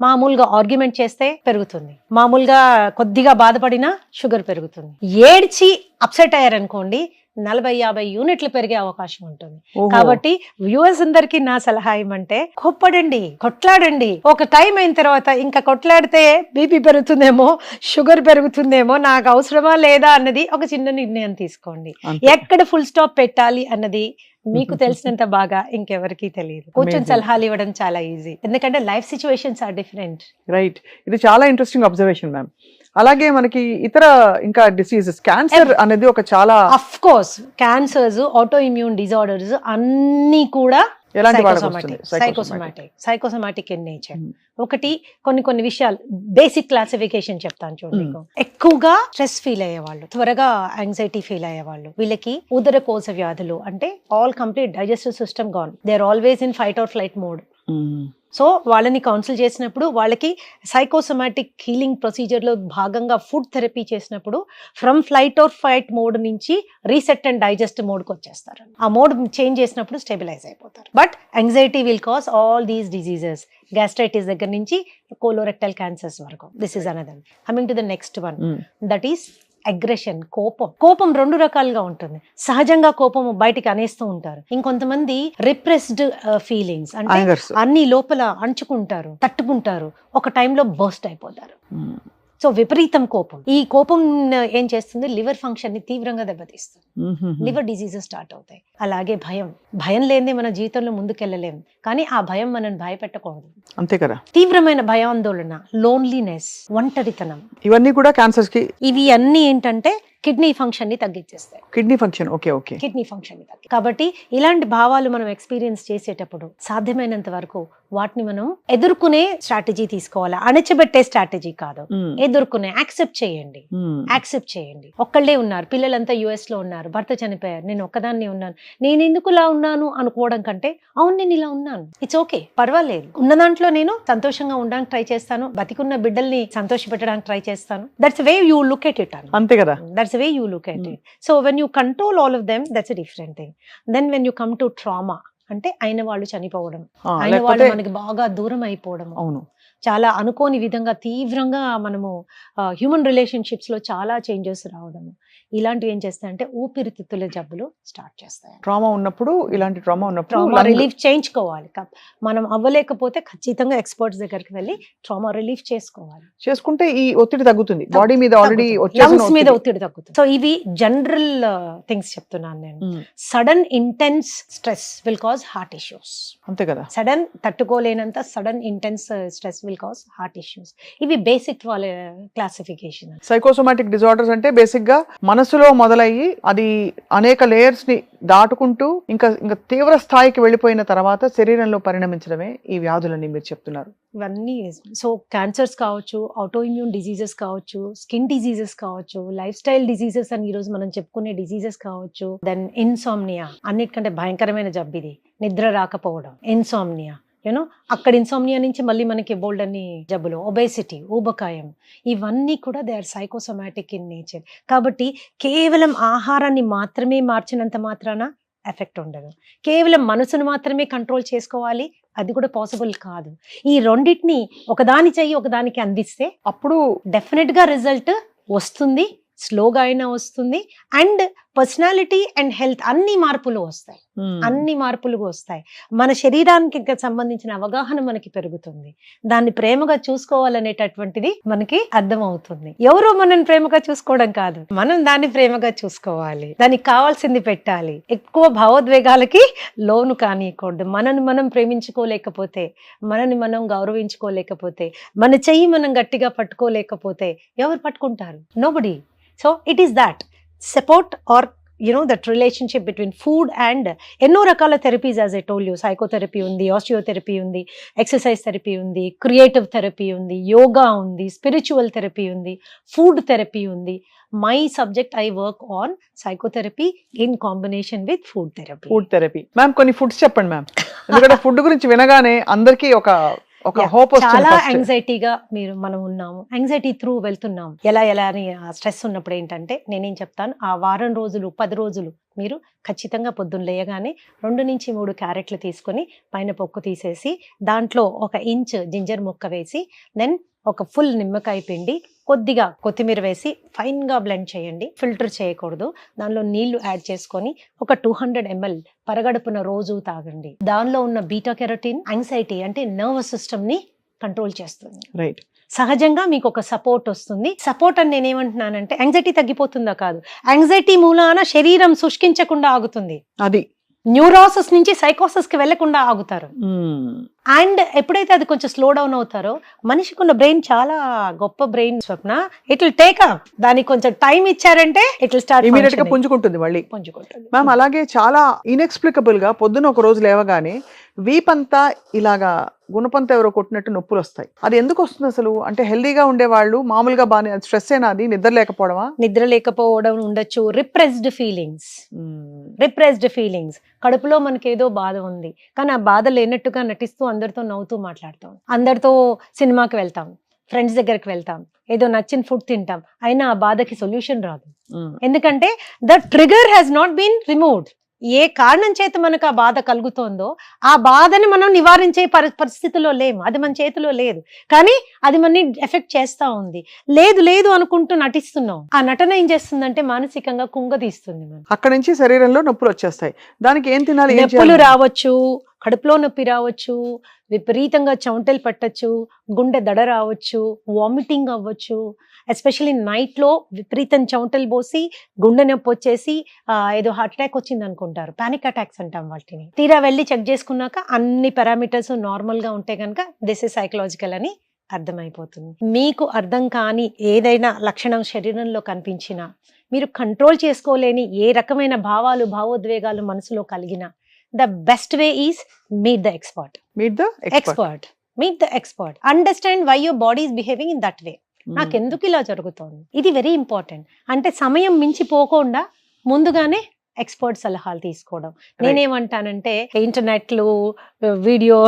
మామూలుగా ఆర్గ్యుమెంట్ చేస్తే పెరుగుతుంది, మామూలుగా కొద్దిగా బాధపడినా షుగర్ పెరుగుతుంది, ఏడ్చి అప్సెట్ అయ్యారనుకోండి 40-50 యూనిట్లు పెరిగే అవకాశం ఉంటుంది. కాబట్టి వ్యూవర్స్ అందరికి నా సలహా ఏమంటే, కొప్పడండి, కొట్లాడండి. ఒక టైం అయిన తర్వాత ఇంకా కొట్లాడితే బీపీ పెరుగుతుందేమో, షుగర్ పెరుగుతుందేమో, నాకు అవసరమా లేదా అన్నది ఒక చిన్న నిర్ణయం తీసుకోండి. ఎక్కడ ఫుల్ స్టాప్ పెట్టాలి అన్నది మీకు తెలిసినంత బాగా ఇంకెవరికి తెలియదు. కూర్చొని సలహాలు ఇవ్వడం చాలా ఈజీ, ఎందుకంటే life situations are different. Right, ఇది చాలా ఇంట్రెస్టింగ్ అబ్జర్వేషన్ మ్యామ్. అలాగే మనకి ఇతర ఇంకా డిసీజెస్, క్యాన్సర్ అనేది ఒక చాలా, of course cancers, auto immune disorders అన్ని కూడా సైకోసోమాటిక్ ఇన్ నేచర్. ఒకటి కొన్ని విషయాలు బేసిక్ క్లాసిఫికేషన్ చెప్తాను చూడండి. ఎక్కువగా స్ట్రెస్ ఫీల్ అయ్యేవాళ్ళు, త్వరగా యాంగ్జైటీ ఫీల్ అయ్యేవాళ్ళు, వీళ్ళకి ఉదరకోశ వ్యాధులు, అంటే all complete digestive system gone, they are always in fight or flight mode. So వాళ్ళని కౌన్సిల్ చేసినప్పుడు వాళ్ళకి సైకోసోమాటిక్ హీలింగ్ ప్రొసీజర్ లో భాగంగా ఫుడ్ థెరపీ చేసినప్పుడు from flight or fight mode నుంచి రీసెట్ అండ్ డైజెస్ట్ మోడ్కి వచ్చేస్తారు. ఆ మోడ్ చేంజ్ చేసినప్పుడు స్టెబిలైజ్ అయిపోతారు. But anxiety will cause all these diseases, gastritis దగ్గర నుంచి కోలోరెక్టల్ క్యాన్సర్స్ వరకు. This is another. Coming to the next one, that is aggression, కోపం 2 రకాలుగా ఉంటుంది. సహజంగా కోపం బయటికి అనేస్తూ ఉంటారు, ఇంకొంతమంది రిప్రెస్డ్ ఫీలింగ్స్, అంటే అన్ని లోపల అంచుకుంటారు, తట్టుకుంటారు, ఒక టైంలో బర్స్ట్ అయిపోతారు. సో విపరీతం కోపం, ఈ కోపం ఏం చేస్తుంది, లివర్ ఫంక్షన్ ని తీవ్రంగా దెబ్బతీస్తుంది, లివర్ డిసీజెస్ స్టార్ట్ అవుతాయి. అలాగే భయం లేనిదే మన జీవితంలో ముందుకెళ్ళలేము, కానీ ఆ భయం మనల్ని భయపెట్టకూడదు. అంతే కదా. తీవ్రమైన భయాందోళన, లోన్లీనెస్, ఒంటరితనం, ఇవన్నీ కూడా క్యాన్సర్స్ కి. ఇవి అన్ని ఏంటంటే కిడ్నీ ఫంక్షన్ ని తగ్గించేస్తాయి. Kidney function, okay. Kidney function ని తగ్గి. కాబట్టి ఇలాంటి భావాలు మనం ఎక్స్పీరియన్స్ చేసేటప్పుడు సాధ్యమైనంత వరకు వాటిని మనం ఎదుర్కొనే స్ట్రాటజీ తీసుకోవాలి, అణచిపెట్టే స్ట్రాటజీ కాదు. ఎదుర్కొనే, యాక్సెప్ట్ చేయండి. ఒక్కళ్ళే ఉన్నారు, పిల్లలంతా యుఎస్ లో ఉన్నారు, భర్త చనిపోయారు, నేను ఒక్కదాన్ని ఉన్నాను, నేను ఎందుకు ఇలా ఉన్నాను అనుకోవడం కంటే, అవును నేను ఇలా ఉన్నాను, ఇట్స్ ఓకే, పర్వాలేదు, ఉన్న దాంట్లో నేను సంతోషంగా ఉండడానికి ట్రై చేస్తాను, బతికున్న బిడ్డల్ని సంతోష పెట్టడానికి ట్రై చేస్తాను. That's way you look at it. అంతే కదా. That's the way you look at it. So when you control all of them, that's a different thing. Then when you come to trauma, అంటే అయిన వాళ్ళు చనిపోవడం, అయిన వాళ్ళు మనకి బాగా దూరం అయిపోవడం, చాలా అనుకోని విధంగా తీవ్రంగా మనము హ్యూమన్ రిలేషన్షిప్స్ లో చాలా చేంజెస్ రావడం, ఇలాంటివి ఏం చేస్తాయంటే ఊపిరితిత్తుల జబ్బులు స్టార్ట్ చేస్తాయి. ట్రామా ఉన్నప్పుడు, ఇలాంటి ట్రామా రిలీఫ్ చేయించుకోవాలి. మనం అవ్వలేకపోతే ఖచ్చితంగా ఎక్స్పర్ట్స్ దగ్గరికి వెళ్ళి ట్రామా రిలీఫ్ చేసుకుంటే ఈ ఒత్తిడి తగ్గుతుంది, బాడీ మీద ఆల్రెడీ లంగ్స్ మీద ఒత్తిడి తగ్గుతుంది. సో ఇవి జనరల్ థింగ్స్ చెప్తున్నాను నేను. Sudden intense stress will cause heart issues. అంతే కదా. సడన్ తట్టుకోలేనంత sudden intense stress will cause heart issues. ఇవి బేసిక్ వాళ్ళ క్లాసిఫికేషన్. సైకోసోమాటిక్ డిజార్డర్స్ అంటే బేసిక్ గా మనసులో మొదలయ్యి అది అనేక లేయర్స్ ని దాటుకుంటూ ఇంకా తీవ్ర స్థాయికి వెళ్ళిపోయిన తర్వాత శరీరంలో పరిణమించడమే ఈ వ్యాధులని మీరు చెప్తున్నారు. ఇవన్నీ సో క్యాన్సర్స్ కావచ్చు, ఆటో ఇమ్యూన్ డిజీజెస్ కావచ్చు, స్కిన్ డిజీజెస్ కావచ్చు, లైఫ్ స్టైల్ డిజీజెస్ అని ఈ రోజు మనం చెప్పుకునే డిజీజెస్ కావచ్చు, దెన్ ఇన్సామ్నియా, అన్నిటికంటే భయంకరమైన జబ్బు ఇది, నిద్ర రాకపోవడం, ఇన్సామ్నియా. అక్కడ ఇన్సామ్నియా నుంచి మళ్ళీ మనకి బోల్డ్ అన్ని జబ్బులు, ఒబేసిటీ, ఊబకాయం, ఇవన్నీ కూడా they are psychosomatic in nature. కాబట్టి కేవలం ఆహారాన్ని మాత్రమే మార్చినంత మాత్రాన ఎఫెక్ట్ ఉండదు. కేవలం మనసును మాత్రమే కంట్రోల్ చేసుకోవాలి, అది కూడా పాసిబుల్ కాదు. ఈ రెండింటిని ఒకదాని చెయ్యి ఒకదానికి అందిస్తే అప్పుడు డెఫినెట్ గా రిజల్ట్ వస్తుంది, స్లోగా అయినా వస్తుంది, అండ్ పర్సనాలిటీ అండ్ హెల్త్ అన్ని మార్పులు వస్తాయి. Hmm. అన్ని మార్పులు వస్తాయి. మన శరీరానికి సంబంధించిన అవగాహన మనకి పెరుగుతుంది. దాన్ని ప్రేమగా చూసుకోవాలనేటటువంటిది మనకి అర్థమవుతుంది. ఎవరో మనం ప్రేమగా చూసుకోవడం కాదు, మనం దాన్ని ప్రేమగా చూసుకోవాలి. దానికి కావాల్సింది పెట్టాలి. ఎక్కువ భావోద్వేగాలకి లోను కానియకూడదు. మనని మనం ప్రేమించుకోలేకపోతే, మనని మనం గౌరవించుకోలేకపోతే, మన చెయ్యి మనం గట్టిగా పట్టుకోలేకపోతే ఎవరు పట్టుకుంటారు? Nobody. So it is that support or that relationship between food and ఎన్నో రకాల therapies, as I told you, psychotherapy ఉంది, ఆస్టియోథెరపీ ఉంది, ఎక్సర్సైజ్ థెరపీ ఉంది, క్రియేటివ్ థెరపీ ఉంది, యోగా ఉంది, స్పిరిచువల్ థెరపీ ఉంది, ఫుడ్ థెరపీ ఉంది. My subject, I work on psychotherapy in combination with food therapy. Food therapy. Ma'am కొన్ని ఫుడ్స్ చెప్పండి మ్యామ్, ఎందుకంటే ఫుడ్ గురించి వినగానే అందరికీ ఒక హోప్ చాలా వస్తుంది. యాంగ్జైటీగా మనం ఉన్నాము, యాంగ్జైటీ త్రూ వెళ్తున్నాము. ఎలా అని స్ట్రెస్ ఉన్నప్పుడు ఏంటంటే నేనేం చెప్తాను, ఆ వారం రోజులు 10 రోజులు మీరు ఖచ్చితంగా పొద్దున్న లేయగానే 2 నుంచి 3 క్యారెట్లు తీసుకొని పైన పొక్కు తీసేసి దాంట్లో 1 ఇంచ్ జింజర్ ముక్క వేసి, దెన్ ఒక ఫుల్ నిమ్మకాయ పిండి, కొద్దిగా కొత్తిమీర వేసి ఫైన్ గా బ్లెండ్ చేయండి. ఫిల్టర్ చేయకూడదు. దానిలో నీళ్లు యాడ్ చేసుకొని ఒక 200 ml పరగడుపున రోజు తాగండి. దానిలో ఉన్న బీటా కెరటిన్ యాంగ్జైటీ అంటే నర్వస్ సిస్టమ్ ని కంట్రోల్ చేస్తుంది. రైట్. సహజంగా మీకు ఒక సపోర్ట్ వస్తుంది. సపోర్ట్ అని నేనేమంటున్నానంటే యాంగ్జైటీ తగ్గిపోతుందా కాదు, యాంగ్జైటీ మూలాన శరీరం శుష్కించకుండా ఆగుతుంది. అది న్యూరోసిస్ నుంచి సైకోసిస్ కి వెళ్లకుండా ఆగుతారు. అండ్ ఎప్పుడైతే అది కొంచెం స్లో డౌన్ అవుతారో, మనిషికి ఉన్న బ్రెయిన్ చాలా గొప్ప brain Swapna. It will take up. దానికి కొంచెం టైం ఇచ్చారంటే ఇట్ విల్ స్టార్ట్ ఇమీడియట్ గా పుంజుకుంటుంది మళ్ళీ. మ్యామ్ అలాగే చాలా ఇన్ఎక్స్ప్లికబుల్ గా పొద్దున ఒక రోజు లేవగానే వీపంతా ఇలాగా గుణపంత ఎవరో కొట్టినట్టు నొప్పులు వస్తాయి. అది ఎందుకు వస్తుంది అసలు? అంటే హెల్దీగా ఉండేవాళ్ళు మామూలుగా బాగా స్ట్రెస్ అయినా, అది నిద్ర లేకపోవడమా? నిద్ర లేకపోవడం ఉండొచ్చు. Repressed feelings. కడుపులో మనకి ఏదో బాధ ఉంది, కానీ ఆ బాధ లేనట్టుగా నటిస్తూ అందరితో నవ్వుతూ మాట్లాడతాం, అందరితో సినిమాకి వెళ్తాం, ఫ్రెండ్స్ దగ్గరికి వెళ్తాం, ఏదో నచ్చిన ఫుడ్ తింటాం, అయినా ఆ బాధకి సొల్యూషన్ రాదు. ఎందుకంటే the trigger has not been removed. ఏ కారణం చేత మనకు ఆ బాధ కలుగుతోందో ఆ బాధని మనం నివారించే పరిస్థితిలో లేము. అది మన చేతిలో లేదు, కానీ అది మనని ఎఫెక్ట్ చేస్తా ఉంది. లేదు అనుకుంటూ నటిస్తున్నాం. ఆ నటన ఏం చేస్తుందంటే మానసికంగా కుంగదీస్తుంది. అక్కడ నుంచి శరీరంలో నొప్పులు వచ్చేస్తాయి. దానికి ఏం తినాలి? నొప్పులు రావచ్చు, కడుపులో నొప్పి రావచ్చు, విపరీతంగా చెమటలు పట్టచ్చు, గుండె దడ రావచ్చు, వామిటింగ్ అవ్వచ్చు. ఎస్పెషల్లీ నైట్ లో విపరీతం చెమటలు పోసి గుండె నొప్పి వచ్చేసి ఏదో హార్ట్ అటాక్ వచ్చింది అనుకుంటారు. పానిక్ అటాక్స్ అంటాం వాటిని. తీరా వెళ్ళి చెక్ చేసుకున్నాక అన్ని పారామీటర్స్ నార్మల్ గా ఉంటే కనుక దిస్ ఇస్ సైకలాజికల్ అని అర్థమైపోతుంది. మీకు అర్థం కాని ఏదైనా లక్షణం శరీరంలో కనిపించినా, మీరు కంట్రోల్ చేసుకోలేని ఏ రకమైన భావాలు భావోద్వేగాలు మనసులో కలిగినా, the best way is meet the expert. Meet the expert. Understand why your body is behaving in that way. నాకెందుకు ఇలా జరుగుతోంది, ఇది వెరీ ఇంపార్టెంట్. అంటే సమయం మించిపోకుండా ముందుగానే ఎక్స్పర్ట్ సలహాలు తీసుకోవడం. నేనేమంటానంటే ఇంటర్నెట్లు, వీడియో,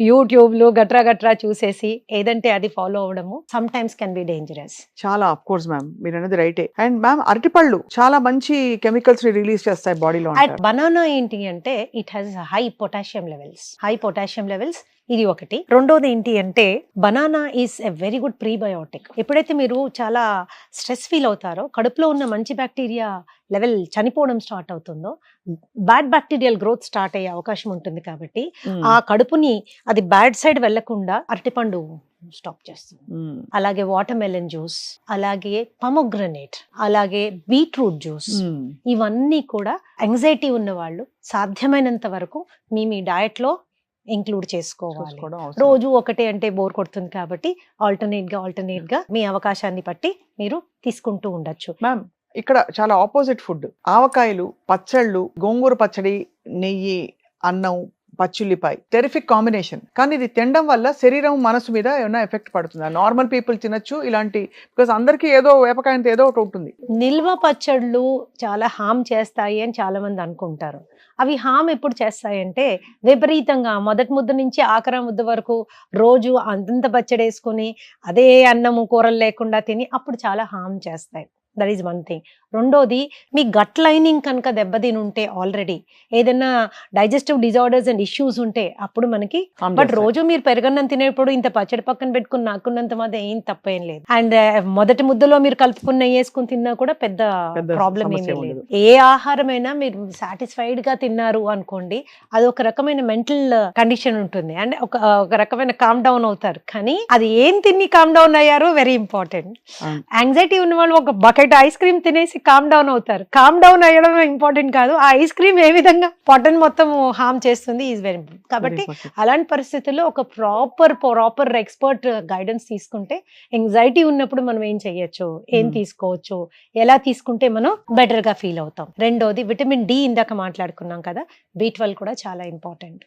యూట్యూబ్లు గట్రా చూసేసి ఏదంటే అది ఫాలో అవడము sometimes can be dangerous. చాలా ఆఫ్ కోర్స్ మ్యామ్, మీరు అనేది రైటే. అండ్ మ్యామ్ అరటిపళ్ళు చాలా మంచి కెమికల్స్ రిలీజ్ చేస్తాయి బాడీలో. బనానా ఏంటి అంటే it has high potassium levels. ఇది ఒకటి. రెండోది ఏంటి అంటే banana is a very good prebiotic. ఎప్పుడైతే మీరు చాలా స్ట్రెస్ ఫీల్ అవుతారో, కడుపులో ఉన్న మంచి బ్యాక్టీరియా లెవెల్ చనిపోవడం స్టార్ట్ అవుతుందో, బ్యాడ్ బ్యాక్టీరియల్ గ్రోత్ స్టార్ట్ అయ్యే అవకాశం ఉంటుంది. కాబట్టి ఆ కడుపుని అది బ్యాడ్ సైడ్ వెళ్లకుండా అరటిపండు స్టాప్ చేస్తుంది. అలాగే వాటర్ మెలన్ జ్యూస్, అలాగే పొమోగ్రనేట్, అలాగే బీట్రూట్ జ్యూస్, ఇవన్నీ కూడా యాంగ్జైటీ ఉన్న వాళ్ళు సాధ్యమైనంత వరకు మీ డయట్ లో ఇంక్లూడ్ చేసుకోవాలి. రోజు ఒకటే అంటే బోర్ కొడుతుంది కాబట్టి ఆల్టర్నేట్ గా మీ అవకాశాన్ని బట్టి మీరు తీసుకుంటూ ఉండొచ్చు. మ్యామ్ ఇక్కడ చాలా ఆపోజిట్ ఫుడ్, ఆవకాయలు, పచ్చళ్ళు, గోంగూర పచ్చడి, నెయ్యి, అన్నం, పచ్చిల్లిపాయ, టెరిఫిక్ కాంబినేషన్. కానీ ఇది తినడం వల్ల శరీరం మనసు మీద ఏమైనా ఎఫెక్ట్ పడుతుందా? నార్మల్ పీపుల్ తినొచ్చు ఇలాంటి, బికాస్ అందరికి ఏదో వేపకాయంతో ఏదో ఒకటి ఉంటుంది. నిల్వ పచ్చళ్ళు చాలా హామ్ చేస్తాయి అని చాలా మంది అనుకుంటారు. అవి హామ్ ఎప్పుడు చేస్తాయంటే విపరీతంగా మొదటి ముద్ద నుంచి ఆఖరి ముద్ద వరకు రోజు అంతంత పచ్చడి వేసుకొని అదే అన్నము కూరలు లేకుండా తిని అప్పుడు చాలా హామ్ చేస్తాయి. That is one thing. రెండోది మీ గట్ లైనింగ్ కనుక దెబ్బతిని ఉంటే ఆల్రెడీ ఏదైనా డైజెస్టివ్ డిజార్డర్స్ అండ్ ఇష్యూస్ ఉంటే అప్పుడు మనకి బట్ రోజు మీరు పెరగన్నం తినేప్పుడు ఇంత పచ్చడి పక్కన పెట్టుకుని నాకున్నంత మాత్రం ఏం తప్పేం లేదు. అండ్ మొదటి ముద్దలో మీరు కలుపుకున్న నెయ్యి వేసుకుని తిన్నా కూడా పెద్ద ప్రాబ్లం సమస్య ఏమీ లేదు. ఉండదు. ఏ ఆహారమైనా మీరు సాటిస్ఫైడ్ గా తిన్నారు అనుకోండి, అది ఒక రకమైన మెంటల్ కండిషన్ ఉంటుంది అండ్ ఒక రకమైన కామ్ డౌన్ అవుతారు. కానీ అది ఏం తిని కామ్ డౌన్ అయ్యారో వెరీ ఇంపార్టెంట్. యాంగ్జైటీ ఉన్న వాళ్ళు ఒక బకెట్ ఐస్ క్రీమ్ తినేసి కామ్ డౌన్ అవుతారు. కామ్ డౌన్ అయ్యడం ఇంపార్టెంట్ కాదు, ఆ ఐస్ క్రీమ్ ఏ విధంగా పొట్టను మొత్తం హార్మ్ చేస్తుంది ఈజ్ వెరీ ఇంపార్టెంట్. కాబట్టి అలాంటి పరిస్థితుల్లో ఒక ప్రాపర్ ఎక్స్పర్ట్ గైడెన్స్ తీసుకుంటే యాంగ్జైటీ ఉన్నప్పుడు మనం ఏం చెయ్యొచ్చు, ఏం తీసుకోవచ్చు, ఎలా తీసుకుంటే మనం బెటర్ గా ఫీల్ అవుతాం. రెండోది విటమిన్ డి, ఇందాక మాట్లాడుకున్నాం కదా, B12 కూడా చాలా ఇంపార్టెంట్.